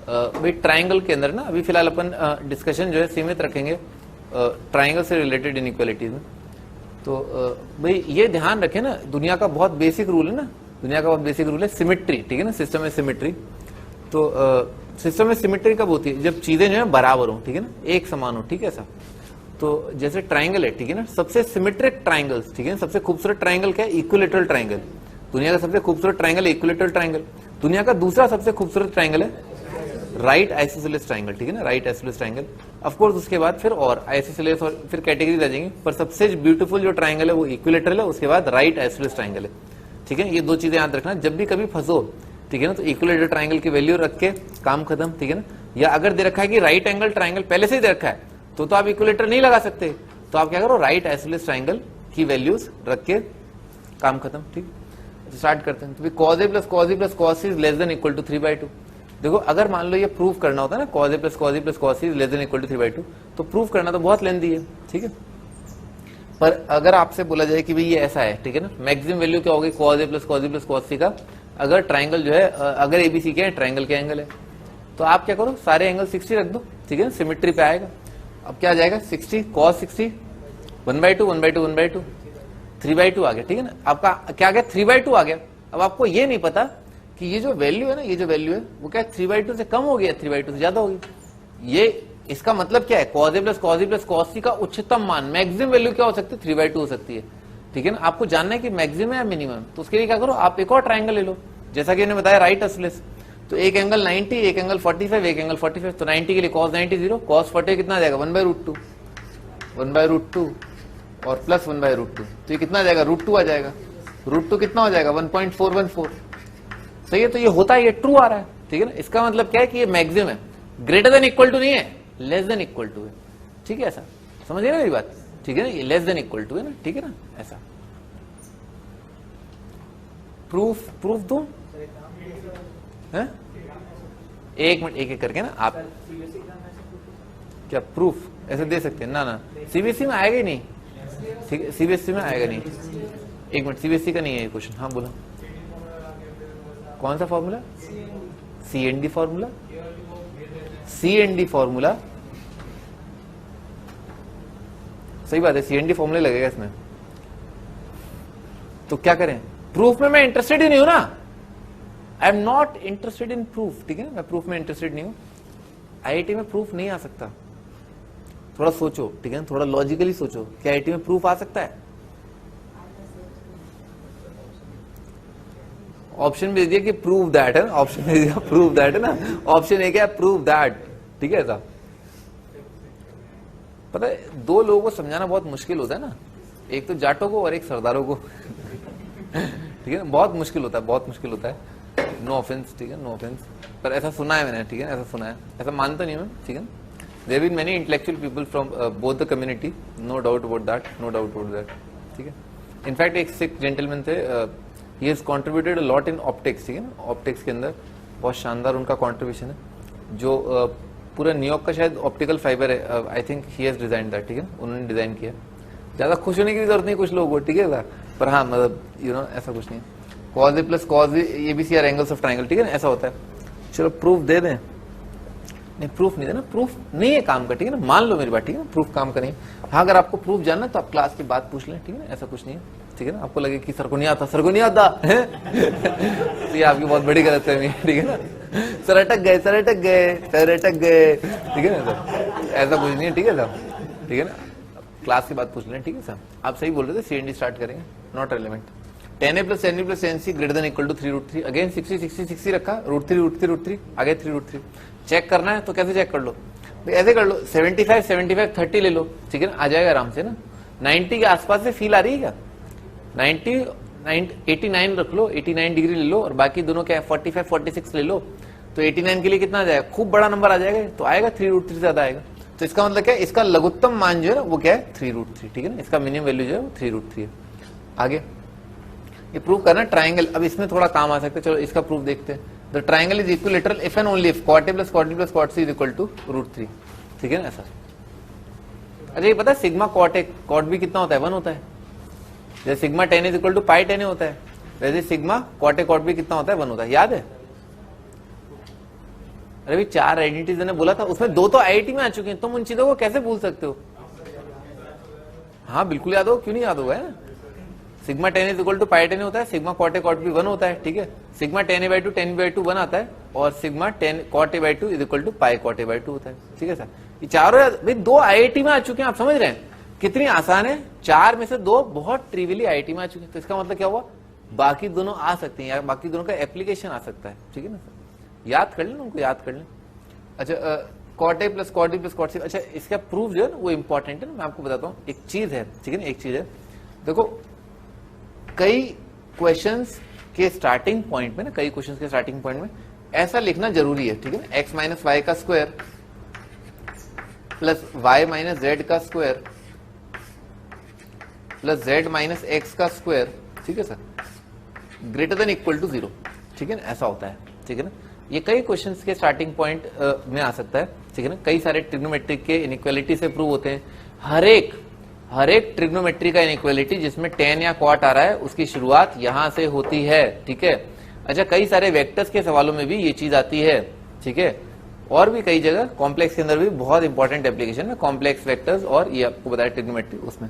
भाई ट्राइंगल के अंदर ना अभी फिलहाल अपन डिस्कशन जो है सीमित रखेंगे ट्राइंगल से रिलेटेड इनइक्वालिटीज में। तो भाई ये ध्यान रखें ना, दुनिया का बहुत बेसिक रूल है ना, दुनिया का बहुत बेसिक रूल है सिमिट्री, ठीक है ना, सिस्टम में सिमिट्री। तो सिस्टम में सिमिट्री कब होती है, जब चीजें जो है बराबर हो, ठीक है ना, एक समान हो, ठीक है ऐसा। तो जैसे ट्राइंगल है, ठीक है ना, सबसे सिमेट्रिक ट्राइंगल्स, ठीक है ना, सबसे खूबसूरत ट्राइंगल क्या है, इक्विलेटरल ट्राइंगल। दुनिया का सबसे खूबसूरत ट्राइंगल है इक्विलेटरल ट्राइंगल। दुनिया का दूसरा सबसे खूबसूरत ट्राइंगल है राइट आइसोसेलेस ट्राइंगल, ठीक है ना, right isosceles triangle. Of course उसके बाद फिर और आइसोसेलेस और फिर कैटेगरी आ जाएंगी, पर सबसे ब्यूटीफुल जो ट्राइंगल है वो इक्विलेटरल है, उसके बाद राइट आइसोसेलेस ट्राइंगल है। ठीक है, ये दो चीजें याद रखना जब भी कभी फंसो, ठीक है ना, तो इक्विलेटरल ट्राइंगल की वैल्यू रख के काम खत्म, ठीक है ना। या अगर दे रखा है कि राइट एंगल ट्राइंगल पहले से ही दे रखा है तो आप इक्विलेटर नहीं लगा सकते, तो आप क्या करो, राइट आइसोसेलेस ट्राइंगल की वैल्यूज रख के काम खत्म। ठीक, स्टार्ट करते हैं। तो cos a plus cos b plus cos c is less than equal to 3/2। देखो अगर मान लो ये प्रूफ करना होता है ना, cos a plus cos b plus cos c is less than equal to 3/2, तो प्रूफ करना तो बहुत लेंथी है, ठीक है। पर अगर आपसे बोला जाए कि भाई ये ऐसा है, ठीक है ना, मैक्सिमम वैल्यू क्या होगी cos a plus cos b plus cos c का, अगर ट्राइंगल जो है, अगर एबीसी क्या है, ट्राइंगल के एंगल है, तो आप क्या करो, सारे एंगल 60 रख दो, ठीक है ना, सिमेट्री पे आएगा। अब क्या आ जाएगा, 60 cos 60 1/2 1/2 1/2 3/2 आ गया, ठीक है ना। आपका क्या आ गया, 3/2 आ गया। अब आपको ये नहीं पता कि ये जो वैल्यू है ना, ये जो वैल्यू है वो क्या 3/2 से कम हो गया, 3/2 से ज्यादा होगी। ये इसका मतलब क्या है, cos a plus cos b plus cos c का उच्चतम मान, मैक्सिमम वैल्यू क्या हो सकती है, 3/2 हो सकती है, ठीक है ना। आपको जानना है कि मैक्सिमम है या मिनिमम, तो उसके लिए क्या करो, आप एक और ट्राइंगल ले लो, जैसा कि मैंने बताया राइट आइसोसेलेस। तो एक एंगल 90, एक एंगल 45, एक एंगल 45, तो 90 के लिए cos 90 0, cos 40 कितना आ जाएगा 1/√2, 1/√2 और प्लस 1/√2, तो ये कितना आ जाएगा, √2 आ जाएगा। √2 कितना हो जाएगा 1.414, सही है। तो ये होता है, ये ट्रू आ रहा है, ठीक है ना। इसका मतलब क्या है कि ये मैक्सिमम है, ग्रेटर देन इक्वल टू नहीं है, लेस देन इक्वल टू है, ठीक है। ऐसा समझिए ना मेरी बात, ठीक है ना, ये लेस देन इक्वल टू है ना, ठीक है ना। ऐसा प्रूफ दो है, एक मिनट एक एक करके ना आप, क्या प्रूफ ऐसे दे सकते हैं ना, ना सीबीएसई में आएगा ही नहीं, ठीक है, सीबीएसई में आएगा नहीं। एक मिनट, सीबीएसई का नहीं है ये क्वेश्चन, हाँ बोलो कौन सा formula, C&D formula, C&D formula, सही बात है, सीएनडी फॉर्मूला लगेगा इसमें। तो क्या करें, प्रूफ में मैं इंटरेस्टेड ही नहीं हूं ना, I am not interested in proof, ठीक है, मैं प्रूफ में इंटरेस्टेड नहीं हूं। आईआईटी में प्रूफ नहीं आ सकता, थोड़ा सोचो, ठीक है, थोड़ा लॉजिकली सोचो, क्या आईआईटी में प्रूफ आ सकता है। ऑप्शन भी दे दिया कि प्रूव दैट है ना, ऑप्शन दे दिया प्रूव दैट है ना, ऑप्शन एक है प्रूव दैट, ठीक है। ऐसा पता है, दो लोगों को समझाना बहुत मुश्किल होता है ना, एक तो जाटों को और एक सरदारों को, ठीक है ना, बहुत मुश्किल होता है, बहुत मुश्किल होता है। नो ऑफेंस, ठीक है, नो ऑफेंस, पर ऐसा सुना है मैंने, ठीक है, ऐसा सुना है, ऐसा मानता नहीं मैं, ठीक है। There been many intellectual people from both the community, no doubt about that, no doubt about that, ठीक है। इनफैक्ट एक सिख जेंटलमैन थे, he has contributed a lot in optics, ठीक है ना, ऑप्टिक्स के अंदर बहुत शानदार उनका कंट्रीब्यूशन है, जो पूरा न्यूयॉर्क का शायद ऑप्टिकल फाइबर है, I think he has design that, ठीक है, उन्होंने डिजाइन किया। ज्यादा खुश होने की जरूरत नहीं कुछ लोगों को, ठीक है, पर हाँ मतलब यू नो ऐसा कुछ नहीं, cos a plus cos b ABC are angles of triangle, ठीक है ना, ऐसा होता है। चलो प्रूफ दे दें, नहीं प्रूफ नहीं देना, प्रूफ नहीं है काम का, ठीक है ना, मान लो मेरी बात, ठीक है ना, प्रूफ काम का नहीं। हाँ अगर आपको प्रूफ जानना तो आप क्लास की बात पूछ लें, ठीक है ना, ऐसा कुछ नहीं है, ठीक है ना। आपको लगे कि सर को नहीं आता, सर को नहीं आता तो ये आपकी बहुत बड़ी गलत है, ठीक है ना, सर अटक गए, सर अटक गए, सर अटक गए, ठीक है ना सर, ऐसा कुछ नहीं है, ठीक है सर, ठीक है ना, क्लास की बात पूछ लें, ठीक है सर। आप सही बोल रहे थे, सीएनडी स्टार्ट करेंगे, not relevant. 10a plus 10b plus 10c greater than equal to 3√3, again 60 60 60 रखा, √3 आगे 3√3। चेक करना है तो कैसे चेक कर लो, ऐसे कर लो, 75 75 30 ले लो, ठीक है ना, आ जाएगा आराम से ना। 90 के आसपास से फील आ रही है क्या, 89 रख लो, 89 डिग्री ले लो, और बाकी दोनों क्या है 45 46 ले लो, तो 89 के लिए कितना आ जाएगा, खूब बड़ा नंबर आ जाएगा, तो आएगा 3√3 से ज्यादा आएगा। तो इसका मतलब क्या है, इसका लघुत्तम मान जो है वो क्या है 3√3, ठीक है ना, इसका मिनिमम वैल्यू जो है वो 3√3 है। आगे ये प्रूव करना ट्राइंगल, अब इसमें थोड़ा काम आ सकता है, चलो इसका प्रूफ देखते हैं। The triangle is equilateral if and only if cot a plus cot b plus cot c is equal to √3, ठीक है ना ऐसा। अच्छा ये पता है sigma cot a cot b कितना होता है, 1 होता है। जैसे sigma tan is equal to pi tan a होता है, वैसे sigma cot a cot b कितना होता है, 1 होता है, याद है। अरे भाई 4 आइडेंटिटीज ने बोला था, उसमें 2 तो आईआईटी में आ चुके हैं, तुम उन चीजों को कैसे भूल सकते हो। हाँ बिल्कुल याद हो, क्यों नहीं याद होगा, है sigma tan is equal to pi tan होता है, sigma cot a cot b 1 होता है, ठीक है, sigma tan a/2 tan b/2 1 आता है, और sigma tan cot a/2 is equal to pi cot a/2 होता है, ठीक है सर। ये चारों भाई 2 आईआईटी में आ चुके हैं, आप समझ रहे हैं कितनी आसान है, 4 में से 2 बहुत ट्रिवियली आईआईटी में आ चुके हैं, तो इसका मतलब क्या हुआ, बाकी दोनों आ सकते हैं, या बाकी दोनों का एप्लीकेशन आ सकता है, ठीक है ना सर, याद कर लें उनको, याद कर लें। अच्छा cot a plus cot b plus cot c, अच्छा इसका प्रूफ जो है ना वो इंपॉर्टेंट है ना, मैं आपको बताता हूँ, एक चीज है, ठीक है ना, एक चीज है, देखो कई क्वेश्चंस के स्टार्टिंग पॉइंट में ना, कई क्वेश्चंस के स्टार्टिंग पॉइंट में ऐसा लिखना जरूरी है, ठीक है ना, एक्स माइनस वाई का square plus Y minus Z का square plus Z minus X का स्क्वायर, ठीक है sir, greater than equal to 0, ठीक है ना, ऐसा होता है, ठीक है ना। ये कई क्वेश्चंस के स्टार्टिंग पॉइंट में आ सकता है, ठीक है ना। कई सारे ट्रिग्नोमेट्रिक के इनइक्वालिटी से प्रूव होते हैं। हर एक ट्रिग्नोमेट्री का इनइक्वालिटी जिसमें tan या cot आ रहा है उसकी शुरुआत यहां से होती है, ठीक है। अच्छा, कई सारे वेक्टर्स के सवालों में भी ये चीज आती है, ठीक है, और भी कई जगह कॉम्प्लेक्स के अंदर भी बहुत इंपॉर्टेंट एप्लीकेशन है कॉम्प्लेक्स वेक्टर्स, और ये आपको बताया ट्रिग्नोमेट्री उसमें।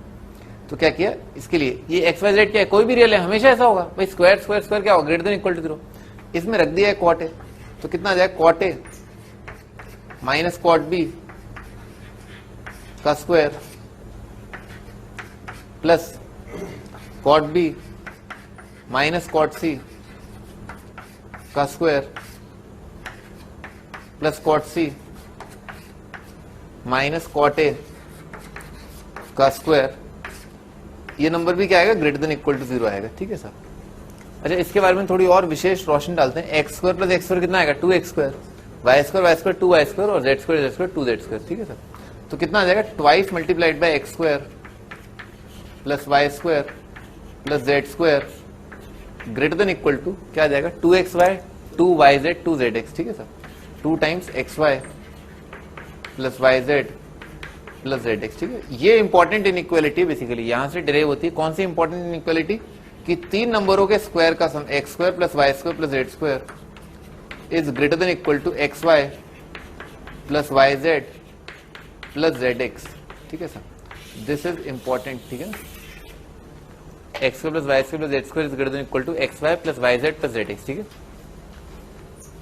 तो क्या किया इसके लिए, ये एक्स वाई जेड क्या है, कोई भी रियल है, हमेशा ऐसा होगा भाई, स्क्वायर स्क्वायर स्क्वायर क्या होगा, ग्रेटर देन इक्वल टू 0। इसमें रख दिया है कॉट ए, तो कितना आ जाएगा, cot A minus cot B का square plus cot B minus cot C का square plus cot C minus cot A का स्क्वायर। ये नंबर भी क्या आएगा, ग्रेटर देन इक्वल टू 0 आएगा, ठीक है सर। अच्छा, इसके बारे में थोड़ी और विशेष रोशनी डालते हैं। X square plus X square कितना आएगा, 2x square, Y square 2y square और जेड स्क्वायर 2z स्क्वायर, ठीक है सर। तो कितना आ जाएगा, twice multiplied by X square plus Y square plus Z square greater than equal to क्या आ जाएगा, 2xy 2yz 2zx, ठीक है सर। 2 times xy plus yz plus zx, ठीक है। ये इंपॉर्टेंट इनइक्वालिटी बेसिकली यहां से डिराइव होती है। कौन सी इंपॉर्टेंट इनइक्वालिटी, कि 3 नंबरों के स्क्वायर का sum X square plus Y square plus Z square is greater than equal to X Y plus Y Z plus Z X, ठीक है सर। दिस इज इंपॉर्टेंट, ठीक है ना, X square plus Y square plus Z square is greater than equal to X Y plus Y Z plus Z X, ठीक है।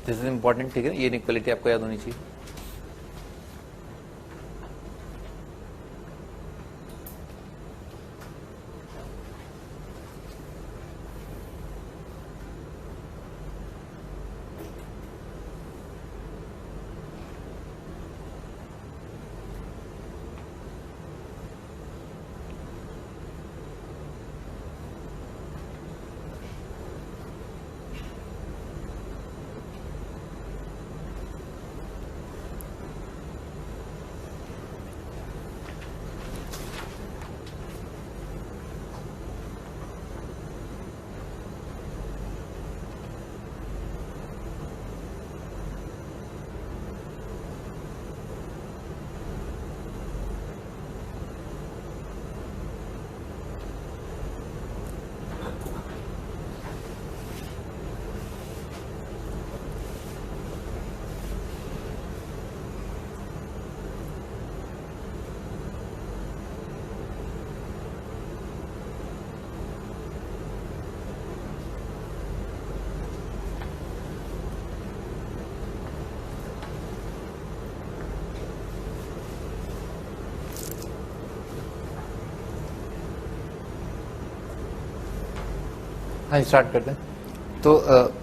This is important, ठीक है, ये इनइक्वालिटी आपको याद होनी चाहिए। हाँ, स्टार्ट करते हैं। तो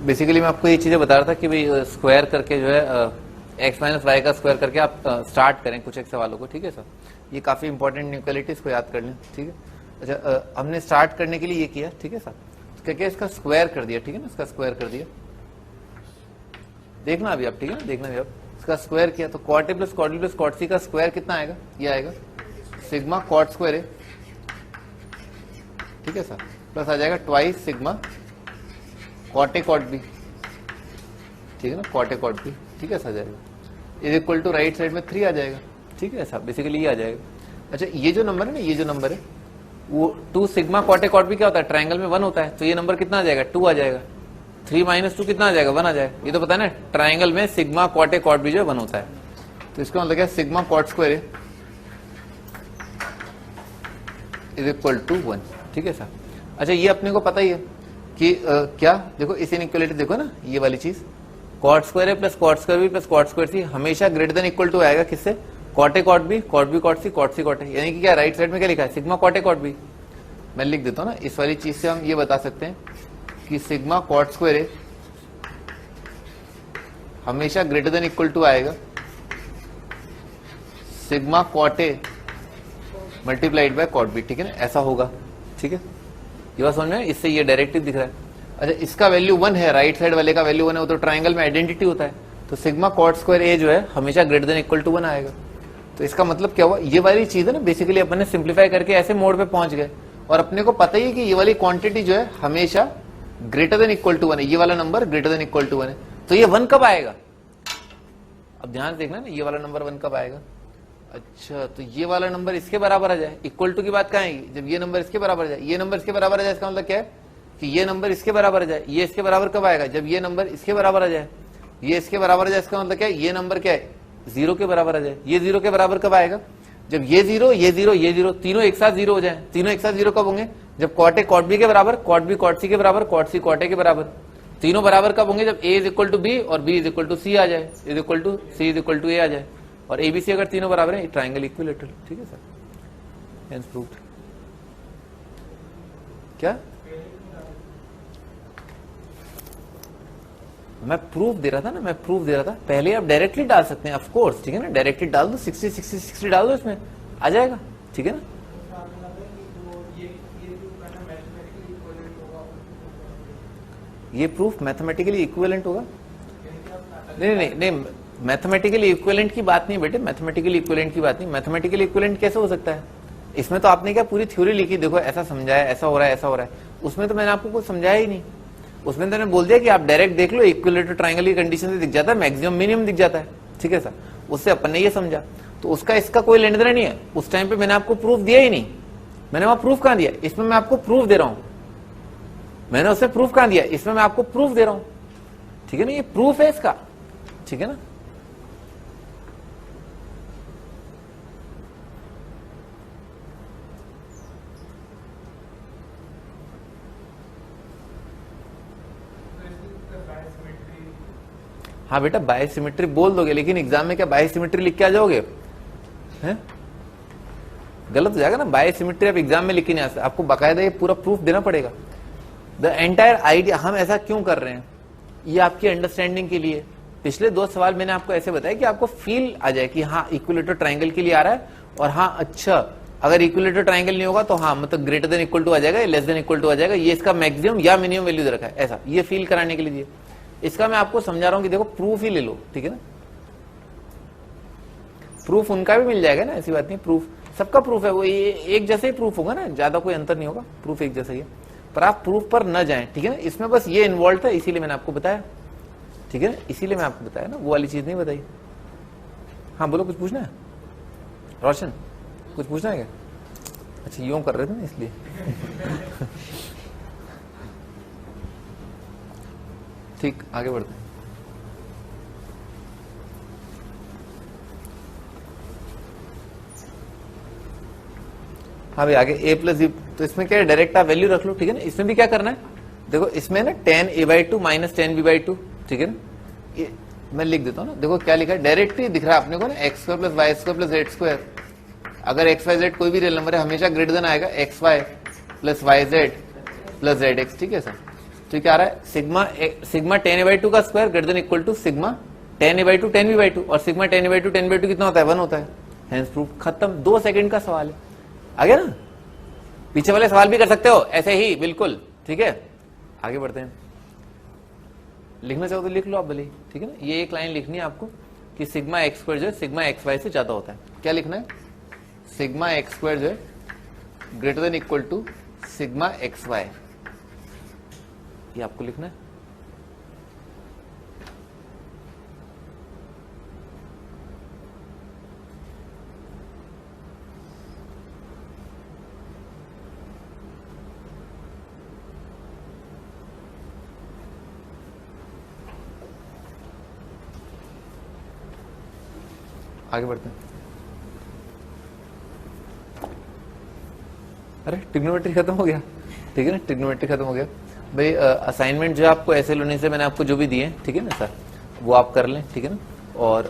बेसिकली मैं आपको ये चीजें बता रहा था कि भाई स्क्वायर करके जो है एक्स माइनस वाई का स्क्वायर करके आप स्टार्ट करें कुछ एक सवालों को, ठीक है सर। ये काफी इंपॉर्टेंट इनइक्वालिटी, इसको याद कर लें, ठीक है। अच्छा, हमने स्टार्ट करने के लिए ये किया, ठीक है सर, तो क्या इसका स्क्वायर कर दिया, ठीक है ना, इसका स्क्वायर कर दिया, देखना अभी आप, ठीक है ना, देखना अभी आप, इसका स्क्वायर किया तो cot A plus cot B plus cot C का स्क्वायर कितना आएगा, ये आएगा सिग्मा कॉट स्क्वायर ए, ठीक है सर, प्लस आ जाएगा twice sigma cot A cot B, ठीक है ना, कॉट ए कॉट बी, ठीक है, ऐसा आ जाएगा, is equal to right side में 3 आ जाएगा, ठीक है, ऐसा बेसिकली ये आ जाएगा। अच्छा, ये जो नंबर है ना, ये जो नंबर है वो 2 sigma cot A cot B क्या होता है, ट्रायंगल में 1 होता है, तो ये नंबर कितना आ जाएगा, 2 आ जाएगा। 3 माइनस 2 कितना आ जाएगा, 1 आ जाएगा। ये तो पता है ना, ट्रायंगल में sigma cot A cot B जो 1 होता है, तो इसका मतलब क्या, sigma cot square A is equal to 1, ठीक है सर। अच्छा, ये अपने को पता ही है कि क्या, देखो इस इनइक्वालिटी देखो ना, ये वाली चीज cot square A plus cot square B plus cot square C हमेशा ग्रेटर देन इक्वल टू आएगा किससे, cot A cot B cot C cot A, यानी कि क्या, राइट साइड में क्या लिखा है, sigma cot A cot B. मैं लिख देता हूं ना, इस वाली चीज से हम ये बता सकते हैं कि सिग्मा कॉट स्क्वायर ए हमेशा ग्रेटर देन इक्वल टू आएगा sigma cot A multiplied by cot B, ठीक है ना, ऐसा होगा, ठीक है। ये बात समझ में, इससे ये डायरेक्टिव दिख रहा है। अच्छा, इसका वैल्यू 1 है, राइट साइड वाले का वैल्यू 1 है, वो तो ट्राइंगल में आइडेंटिटी होता है, तो सिग्मा कॉट स्क्वायर ए जो है हमेशा ग्रेटर देन इक्वल टू 1 आएगा। तो इसका मतलब क्या हुआ, ये वाली चीज है ना, बेसिकली अपन ने सिंप्लीफाई करके ऐसे मोड पे पहुंच गए, और अपने को पता ही है कि ये वाली क्वांटिटी जो है हमेशा ग्रेटर देन इक्वल टू 1 है, ये वाला number greater than equal to 1 है। तो ये 1 कब आएगा, अब ध्यान देखना ना, ये वाला नंबर 1 कब आएगा। अच्छा, तो ये वाला नंबर इसके बराबर आ जाए, इक्वल टू की बात कहाँ आएगी, जब ये नंबर इसके बराबर आ जाए, ये नंबर इसके बराबर आ जाए, इसका मतलब क्या है कि ये नंबर इसके बराबर आ जाए। ये इसके बराबर कब आएगा, जब ये नंबर इसके बराबर आ जाए, ये इसके बराबर आ जाए, इसका मतलब क्या है, ये नंबर क्या है, 0 के बराबर आ जाए। ये 0 के बराबर कब आएगा, जब ये 0 ये 0 ये 0 तीनों एक साथ 0 हो जाए। तीनों एक साथ 0 कब होंगे, जब कॉट ए कॉट बी के बराबर, कॉट बी कॉट सी के बराबर, कॉट सी कॉट ए के बराबर। तीनों बराबर कब होंगे, जब A is equal to B और B is equal to C आ जाए, is equal to C is equal to A आ जाए, और एबीसी अगर तीनों बराबर है, ट्राइंगल इक्विलेटरल। ठीक है सर, हेंस प्रूव्ड। क्या मैं प्रूफ दे रहा था ना, मैं प्रूफ दे रहा था, पहले आप डायरेक्टली डाल सकते हैं, ऑफ कोर्स, ठीक है ना, डायरेक्टली डाल दो, 60 60 60 डाल दो, इसमें आ जाएगा, ठीक है ना। ये प्रूफ मैथमेटिकली इक्विवेलेंट होगा, नहीं नहीं नहीं, मैथमेटिकली इक्विवेलेंट की बात नहीं बेटे, मैथमेटिकली इक्विवेलेंट की बात नहीं। मैथमेटिकली इक्विवेलेंट कैसे हो सकता है, इसमें तो आपने क्या पूरी थ्योरी लिखी, देखो ऐसा समझाया, ऐसा हो रहा है, ऐसा हो रहा है, उसमें तो मैंने आपको कुछ समझाया ही नहीं। उसमें तो मैंने बोल दिया कि आप डायरेक्ट देख लो, इक्विलेटरल ट्राइंगल की कंडीशन से दिख जाता है, मैक्सिमम मिनिमम दिख जाता है, ठीक है सर, उससे अपन ने ये समझा। तो उसका इसका कोई लेना देना नहीं है, उस टाइम पे मैंने आपको प्रूफ दिया ही नहीं, मैंने वहां प्रूफ कहां दिया, इसमें मैं आपको प्रूफ दे रहा हूं, मैंने उससे प्रूफ कहां दिया, इसमें मैं आपको प्रूफ दे रहा हूं, ठीक है ना, ये प्रूफ है इसका, ठीक है ना। हाँ बेटा, बायोसिमेट्री बोल दोगे, लेकिन एग्जाम में क्या बायोसिमेट्री लिख के आ जाओगे, हैं? गलत हो जाएगा ना, बायोसिमेट्री आप एग्जाम में लिख के नहीं आ सकते, आपको बाकायदा ये पूरा प्रूफ देना पड़ेगा। द एंटायर आइडिया, हम ऐसा क्यों कर रहे हैं, ये आपकी अंडरस्टैंडिंग के लिए। पिछले 2 सवाल मैंने आपको ऐसे बताया कि आपको फील आ जाए कि हाँ इक्विलेटरल ट्राइंगल के लिए आ रहा है, और हाँ अच्छा अगर इक्विलेटरल ट्राइंगल नहीं होगा तो हाँ मतलब ग्रेटर देन इक्वल टू आ जाएगा, लेस देन इक्वल टू आ जाएगा, ये इसका मैक्सिमम या मिनिमम वैल्यू दे रखा है, ऐसा ये फील कराने के लिए। इसका मैं आपको समझा रहा हूं कि देखो प्रूफ ही ले लो, ठीक है ना, प्रूफ उनका भी मिल जाएगा ना, ऐसी बात नहीं, प्रूफ सबका प्रूफ है, वो एक जैसे ही प्रूफ होगा ना, ज्यादा कोई अंतर नहीं होगा, प्रूफ एक जैसा ही है, पर आप प्रूफ पर न जाएं, ठीक है ना, इसमें बस ये इन्वॉल्व था, इसीलिए मैंने आपको बताया, ठीक है ना, इसीलिए मैं आपको बताया ना, वो वाली चीज नहीं बताई। हाँ बोलो, कुछ पूछना है रोशन, कुछ पूछना है क्या? अच्छा यूं कर रहे थे ना इसलिए ठीक, आगे बढ़ते हैं। हाँ भाई आगे a प्लस बी, तो इसमें क्या है, डायरेक्ट आप वैल्यू रख लो, ठीक है ना। इसमें भी क्या करना है, देखो इसमें ना tan a/2 minus tan b/2, ठीक है ना, ये मैं लिख देता हूँ ना, देखो क्या लिखा है, डायरेक्ट ही दिख रहा है अपने को ना, x² plus y² plus z²। अगर x y z कोई भी रियल नंबर है हमेशा ग्रेटर देन आएगा xy plus yz plus zx, ठीक है सर। तो क्या आ रहा है, सिग्मा tan a/2 का square greater than equal to sigma tan a/2 tan b/2, और sigma tan a/2 tan b/2 कितना होता है, 1 होता है, हेंस प्रूफ, खत्म। 2 सेकंड का सवाल है, आ गया ना। पीछे वाले सवाल भी कर सकते हो ऐसे ही बिल्कुल, ठीक है। आगे बढ़ते हैं, लिखना चाहो तो लिख लो आप भले, ठीक है ना। ये एक लाइन लिखनी है आपको कि सिग्मा x² जो है सिग्मा xy से ज्यादा होता है। क्या लिखना है, सिग्मा x² जो है greater than equal to sigma xy, ये आपको लिखना है। आगे बढ़ते हैं। अरे ट्रिग्नोमेट्री खत्म हो गया, ठीक है ना, ट्रिग्नोमेट्री खत्म हो गया भाई। असाइनमेंट जो आपको ऐसे लोने से मैंने आपको जो भी दिए, ठीक है ना सर, वो आप कर लें, ठीक है ना। और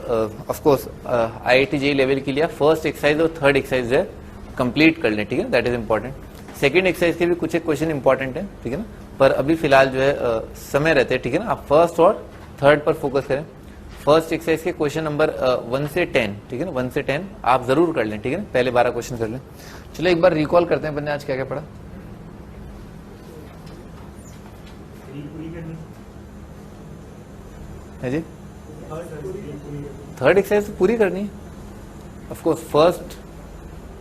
of course IIT JEE level के लिए फर्स्ट एक्सरसाइज और थर्ड एक्सरसाइज जो है कंप्लीट कर लें, ठीक है, that is important. Second exercise के भी कुछ एक क्वेश्चन इंपॉर्टेंट है, ठीक है ना, पर अभी फिलहाल जो है समय रहते हैं, ठीक है ना, आप फर्स्ट और थर्ड पर फोकस करें। फर्स्ट एक्सरसाइज के क्वेश्चन नंबर 1 से 10, ठीक है ना, 1 से 10 आप जरूर कर लें, ठीक है ना, पहले 12 क्वेश्चन कर लें। चलो एक बार रिकॉल करते हैं, बंदे आज क्या क्या पढ़ा। है जी, थर्ड एक्सरसाइज तो पूरी करनी है ऑफ कोर्स। फर्स्ट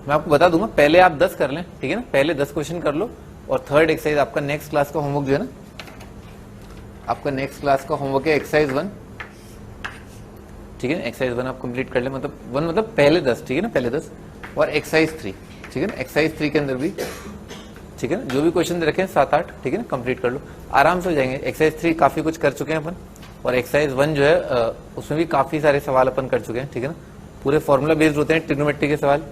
मैं आपको बता दूंगा, पहले आप 10 कर लें, ठीक है ना, पहले 10 क्वेश्चन कर लो, और थर्ड एक्सरसाइज आपका नेक्स्ट क्लास का होमवर्क जो है ना, आपका नेक्स्ट क्लास का होमवर्क है एक्सरसाइज 1, ठीक है ना, एक्सरसाइज 1 आप कंप्लीट कर ले, मतलब 1 मतलब पहले 10, ठीक है ना, पहले 10, और एक्सरसाइज 3, ठीक है ना, एक्सरसाइज 3 के अंदर भी, ठीक है ना, जो भी क्वेश्चन दे रखे हैं 7-8, ठीक है ना, कंप्लीट कर लो, आराम से हो जाएंगे। एक्सरसाइज 3 काफी कुछ कर चुके हैं अपन, और एक्सरसाइज 1 जो है उसमें भी काफी सारे सवाल अपन कर चुके हैं, ठीक है ना, पूरे फॉर्मूला बेस्ड होते हैं ट्रिग्नोमेट्री के सवाल,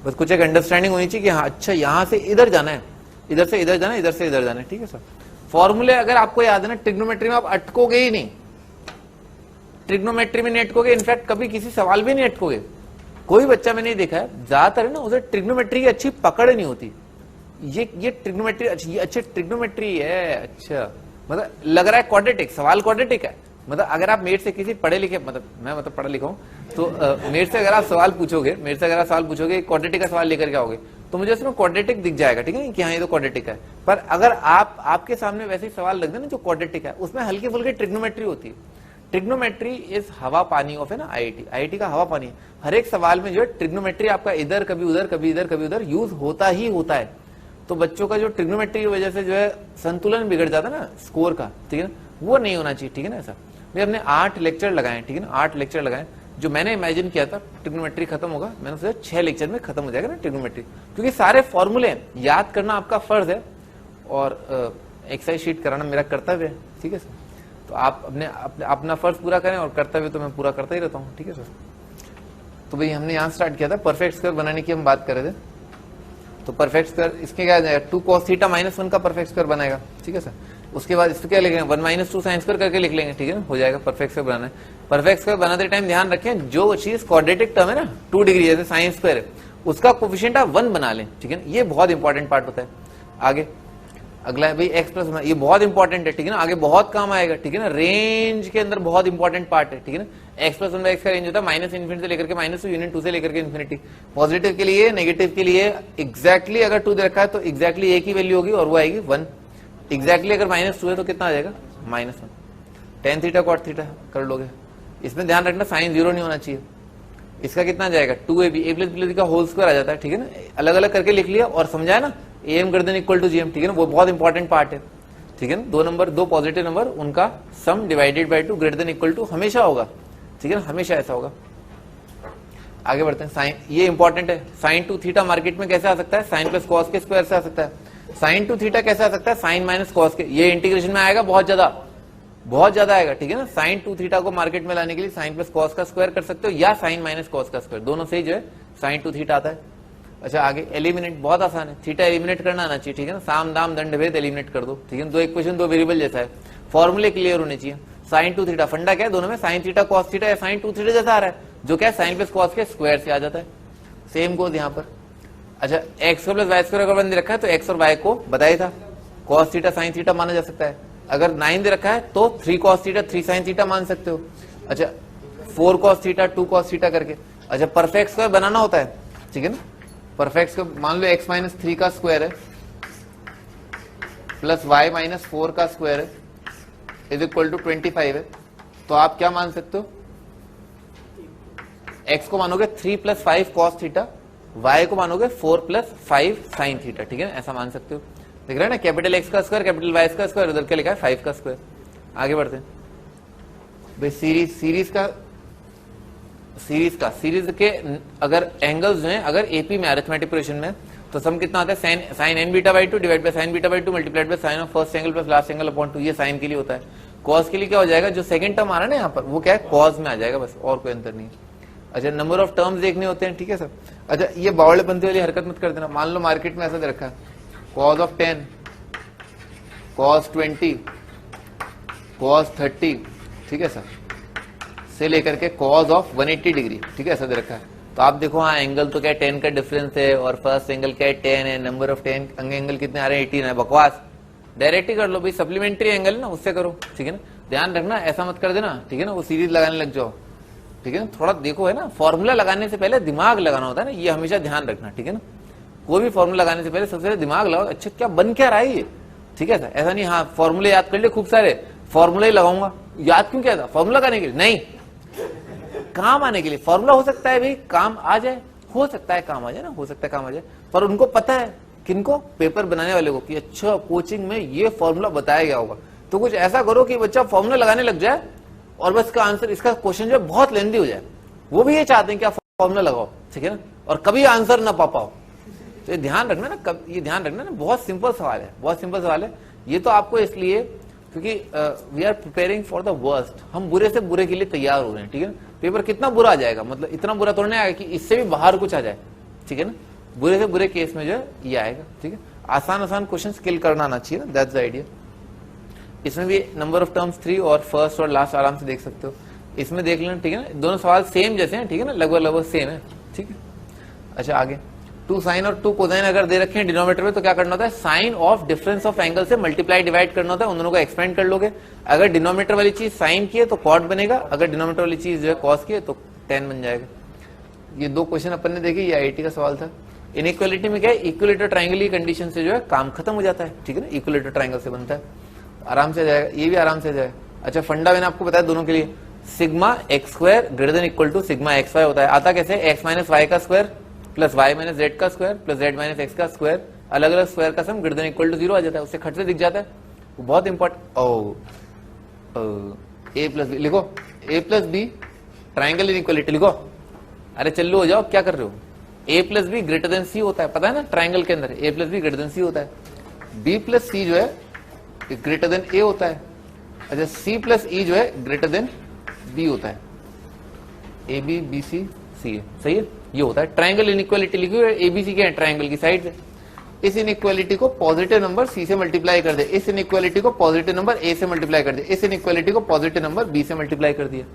बस कुछ एक अंडरस्टैंडिंग होनी चाहिए कि हाँ अच्छा यहाँ से इधर जाना है, इधर से इधर जाना है, इधर से इधर जाना है, ठीक है सर। फॉर्मूले अगर आपको याद है ना, ट्रिग्नोमेट्री में आप अटकोगे ही नहीं, ट्रिग्नोमेट्री में नहीं अटकोगे, इनफैक्ट कभी किसी सवाल भी नहीं अटकोगे। कोई बच्चा मैंने देखा है ज्यादातर है ना, उसे ट्रिग्नोमेट्री की अच्छी पकड़ नहीं होती, ये ट्रिग्नोमेट्री अच्छी ट्रिग्नोमेट्री है, अच्छा मतलब लग रहा है क्वाड्रेटिक, सवाल क्वाड्रेटिक है, मतलब अगर आप मेरे से किसी पढ़े लिखे, मतलब मैं मतलब पढ़ा लिखा हूं, तो मेरे से अगर आप सवाल पूछोगे, मेरे से अगर आप सवाल पूछोगे क्वाड्रेटिक का सवाल लेकर के आओगे, तो मुझे उसमें क्वाड्रेटिक दिख जाएगा, ठीक है कि हाँ ये तो क्वाड्रेटिक है। पर अगर आपके सामने वैसे ही सवाल लग जाए ना जो क्वाड्रेटिक है, उसमें हल्की फुल्की ट्रिग्नोमेट्री होती है। ट्रिग्नोमेट्री इज हवा पानी ऑफ है ना आईआईटी का हवा पानी। हर एक सवाल में जो है ट्रिग्नोमेट्री आपका इधर कभी उधर कभी इधर कभी उधर यूज होता ही होता है। तो बच्चों का जो ट्रिग्नोमेट्री की वजह से जो है संतुलन बिगड़ जाता है ना स्कोर का, ठीक है ना, वो नहीं होना चाहिए, ठीक है ना। ऐसा मैं अपने 8 लेक्चर लगाए, ठीक है ना, 8 लेक्चर लगाए, जो मैंने इमेजिन किया था ट्रिग्नोमेट्री खत्म होगा, मैंने सोचा 6 लेक्चर में खत्म हो जाएगा ना ट्रिग्नोमेट्री, क्योंकि सारे फॉर्मूले याद करना आपका फर्ज है और एक्सरसाइज शीट कराना मेरा कर्तव्य है, ठीक है सर। तो आप अपना फर्ज पूरा करें और कर्तव्य तो मैं पूरा करता ही रहता हूँ, ठीक है सर। तो भाई हमने यहाँ स्टार्ट किया था परफेक्ट स्क्वायर बनाने की हम बात कर रहे थे। तो परफेक्ट स्क्वायर इसके क्या जाएगा, 2 cos थीटा -1 का परफेक्ट स्क्वायर बनाएगा, ठीक है सर। उसके बाद इसको क्या लिखेंगे, 1 - 2 sin स्क्वायर करके लिख लेंगे, ठीक है ना, हो जाएगा। परफेक्ट स्क्वायर बनाना है। परफेक्ट स्क्वायर बनाते टाइम ध्यान रखें जो चीज क्वाड्रेटिक टर्म है ना 2 डिग्री जैसे साइन स्क्वायर है, उसका कोफिशिएंट आप 1 बना लें, ठीक है ना, ये बहुत इंपॉर्टेंट पार्ट होता है। आगे अगला है भाई x प्लस, ये बहुत इंपॉर्टेंट है, ठीक है ना, आगे बहुत काम आएगा, ठीक है ना, रेंज के अंदर बहुत इंपॉर्टेंट पार्ट है, ठीक है ना। x प्लस 1/x का रेंज होता है -∞ से लेकर के -2 यूनियन 2 से लेकर के इन्फिनिटी। पॉजिटिव के लिए नेगेटिव के लिए एग्जैक्टली अगर 2 दे रखा है तो एग्जैक्टली एक ही वैल्यू होगी और वो आएगी 1। एग्जैक्टली अगर -2 है तो कितना आ जाएगा -1। tan थीटा cot थीटा कर लोगे। इसमें ध्यान रखना साइन 0 नहीं होना चाहिए। इसका कितना जाएगा 2ab, a प्लस b का होल स्क्वायर आ जाता है, ठीक है ना, अलग अलग करके लिख लिया और समझाया ना, am greater than equal to gm, ठीक है ना, वो बहुत इंपॉर्टेंट पार्ट है, ठीक है ना। 2 नंबर 2 पॉजिटिव नंबर उनका sum divided by 2 greater than equal to हमेशा होगा, ठीक है ना, हमेशा ऐसा होगा। आगे बढ़ते हैं। साइन ये इंपॉर्टेंट है। साइन 2 थीटा मार्केट में कैसे आ सकता है, साइन प्लस कॉस के स्क्वायर से आ सकता है। साइन 2 थीटा कैसे आ सकता है, साइन माइनस कॉस के, ये इंटीग्रेशन में आएगा बहुत ज्यादा आएगा, ठीक है ना। साइन 2 थीटा को मार्केट में लाने के लिए साइन प्लस कॉस का स्क्वायर कर सकते हो या साइन माइनस कॉस का स्क्वायर, दोनों से ही जो है साइन 2 थीटा आता है। अच्छा आगे एलिमिनेट बहुत आसान है, थीटा एलिमिनेट करना आना चाहिए, ठीक है ना, साम दाम दंड भेद एलिमिनेट कर दो, ठीक है ना, 2 इक्वेशन 2 वेरिएबल जैसा है, फॉर्मूले क्लियर होने चाहिए। साइन 2 थीटा फंडा क्या है, दोनों में साइन थीटा कॉस थीटा या साइन 2 थीटा जैसा आ रहा है, जो क्या है साइन प्लस कॉस के स्क्वायर से आ जाता है। सेम गोज यहाँ पर। अच्छा एक्स को प्लस वाई स्क्वायर अगर बंद रखा है तो एक्स और वाई को बताया था कॉस थीटा साइन थीटा माना जा सकता है। अगर 9 दे रखा है तो 3 cos थीटा 3 sin थीटा मान सकते हो। अच्छा 4 cos थीटा 2 cos थीटा करके। अच्छा परफेक्ट स्क्वायर बनाना होता है, ठीक है ना। परफेक्ट स्क्वायर मान लो x - 3 का स्क्वायर है प्लस y - 4 का स्क्वायर है इज इक्वल टू 25 है, तो आप क्या मान सकते हो, x को मानोगे 3 + 5 cos थीटा, y को मानोगे 4 + 5 sin थीटा, ठीक है ना, ऐसा मान सकते हो। देख रहे हैं ना, कैपिटल X का स्क्वायर कैपिटल Y का स्क्वायर, उधर क्या लिखा है 5 का स्क्वायर। आगे बढ़ते हैं भाई। सीरीज के अगर एंगल्स जो हैं अगर एपी में अरिथमेटिक प्रोग्रेशन में तो सम कितना आता है sine n beta by 2 divide by sine beta by 2 multiplied by sine of first angle plus last angle upon 2, ये साइन के लिए होता है। कॉस के लिए क्या हो जाएगा, जो सेकंड टर्म आ रहा है ना यहाँ पर वो क्या है कॉस में आ जाएगा, बस और कोई अंतर नहीं। अच्छा नंबर ऑफ टर्म्स देखने होते हैं, ठीक है सर। अच्छा ये बावड़े पंथी वाली हरकत मत कर देना। मान लो मार्केट में ऐसा दे रखा है cos of 10, cos 20, cos 30, ठीक है सर, से लेकर के cos of 180 डिग्री, ठीक है, ऐसा दे रखा है। तो आप देखो हाँ एंगल तो क्या 10 का डिफरेंस है और फर्स्ट एंगल क्या है 10 है, नंबर ऑफ 10 एंगल कितने आ रहे हैं 18 है, बकवास। डायरेक्ट ही कर लो भाई, सप्लीमेंट्री एंगल ना उससे करो, ठीक है ना। ध्यान रखना ऐसा मत कर देना, ठीक है ना, वो सीरीज लगाने लग जाओ, ठीक है ना। थोड़ा देखो है ना, फॉर्मूला लगाने से पहले दिमाग लगाना होता है ना, ये हमेशा ध्यान रखना, ठीक है ना। कोई भी फॉर्मूला लगाने से पहले सबसे पहले दिमाग लगाओ, अच्छा क्या बन क्या रहा है ये, ठीक है सर, ऐसा नहीं हाँ फॉर्मूले याद कर लिए खूब सारे, फॉर्मूले ही लगाऊंगा, याद क्यों किया था, फॉर्मूला करने के लिए नहीं, काम आने के लिए। फॉर्मूला हो सकता है भाई काम आ जाए, हो सकता है काम आ जाए ना, हो सकता है काम आ जाए, पर उनको पता है किनको, पेपर बनाने वाले को, कि अच्छा कोचिंग में ये फॉर्मूला बताया गया होगा, तो कुछ ऐसा करो कि बच्चा फॉर्मूला लगाने लग जाए और बस इसका आंसर, इसका क्वेश्चन जो है बहुत लेंथी हो जाए। वो भी ये चाहते हैं कि आप फॉर्मूला लगाओ, ठीक है ना, और कभी आंसर ना पा पाओ। तो ये ध्यान रखना ना, ये ध्यान रखना ना, बहुत सिंपल सवाल है, बहुत सिंपल सवाल है। ये तो आपको इसलिए क्योंकि we are preparing for the worst, हम बुरे से बुरे के लिए तैयार हो रहे हैं, ठीक है ना। पेपर कितना बुरा आ जाएगा, मतलब इतना बुरा तो नहीं आएगा कि इससे भी बाहर कुछ आ जाए, ठीक है ना, बुरे से बुरे केस में जो है ये आएगा, ठीक है। आसान आसान क्वेश्चन स्किल करना आना चाहिए ना, दैट्स द आइडिया। इसमें भी नंबर ऑफ टर्म्स 3 और फर्स्ट और लास्ट आराम से देख सकते हो, इसमें देख लेना, ठीक है ना, दोनों सवाल सेम जैसे हैं, ठीक है ना, लगभग लगभग सेम है, ठीक है। अच्छा आगे 2 साइन और 2 कोसाइन अगर दे रखे हैं डिनोमिनेटर में, तो क्या करना होता है, sine of difference of angle से मल्टीप्लाई डिवाइड करना होता है, उन दोनों को एक्सपेंड कर लोगे। अगर डिनोमिनेटर वाली चीज साइन की है तो कॉट बनेगा, अगर डिनोमिनेटर वाली चीज जो है कॉस की है तो टेन बन जाएगा। ये 2 क्वेश्चन अपन ने देखे, ये आईआईटी का सवाल था। इनइक्वालिटी में क्या है, इक्विलेटर ट्रायंगल की कंडीशन से जो है काम खत्म हो जाता है, ठीक है ना, इक्विलेटर ट्रायंगल से बनता है, आराम से आ जाएगा, ये भी आराम से आ जाएगा। अच्छा फंडा मैंने आपको बताया दोनों के लिए, sigma X square greater than equal to sigma X Y होता है। आता कैसे, एक्स माइनस वाई का square plus Y minus Z का square plus Z minus X का स्क्वायर, अलग अलग स्क्वायर का sum greater than equal to 0 आ जाता है, उससे खट से दिख जाता है, वो बहुत इंपॉर्टेंट। ए प्लस बी लिखो, ए प्लस बी ट्राइंगल इनइक्वालिटी लिखो। अरे चल्लू हो जाओ, क्या कर रहे हो, ए प्लस बी ग्रेटर देन सी होता है, पता है ना, ट्राइंगल के अंदर ए प्लस बी ग्रेटर देन सी होता है, बी प्लस सी जो है ग्रेटर देन ए होता है। अच्छा सी प्लस ई जो है ग्रेटर देन बी होता है, ए बी बी सी सी है, सही है, ये होता है ट्राइंगल इनइक्वालिटी। लिखी हुई है एबीसी के ट्राइंगल की साइड से, इस इनइक्वालिटी को पॉजिटिव नंबर सी से मल्टीप्लाई कर दे, इस इनइक्वालिटी को पॉजिटिव नंबर ए से मल्टीप्लाई कर दे, इस इनइक्वालिटी को पॉजिटिव नंबर बी से मल्टीप्लाई कर दिया,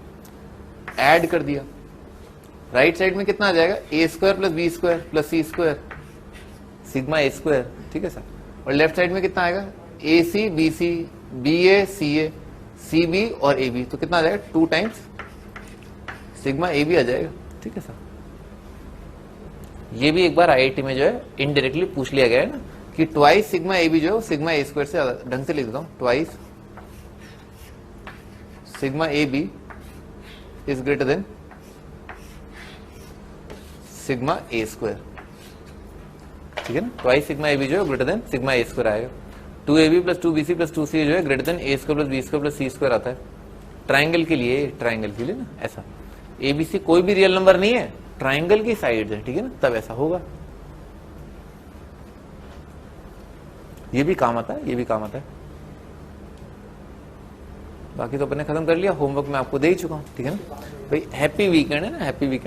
ऐड कर दिया, राइट साइड में कितना आ जाएगा, ए square plus B square plus c square sigma a square, ठीक है सर। और लेफ्ट साइड में कितना आएगा, a c b c b a c b और ए बी, तो कितना आ जाएगा 2 टाइम्स सिग्मा ए बी आ जाएगा, ठीक है सर। ये भी एक बार आईआईटी में जो है इनडायरेक्टली पूछ लिया गया है ना, कि ट्वाइस सिग्मा ए बी जो है वो सिग्मा ए स्क्वायर से, ढंग से लिख देता हूं, twice sigma a b is greater than sigma a square, ठीक है ना, ट्वाइस सिग्मा ए बी जो है greater than sigma a square आएगा। 2ab plus 2bc plus 2c जो है greater than a square plus B square plus c square आता है, ट्राइंगल के लिए, ट्राइंगल के लिए ना, ऐसा एबीसी कोई भी रियल नंबर नहीं है, ट्राइंगल की साइड है, ठीक है ना, तब ऐसा होगा। ये भी काम आता है, ये भी काम आता है। बाकी तो अपने खत्म कर लिया, होमवर्क मैं आपको दे ही चुका हूं, ठीक है ना भाई। हैप्पी वीकेंड है ना, हैप्पी वीकेंड।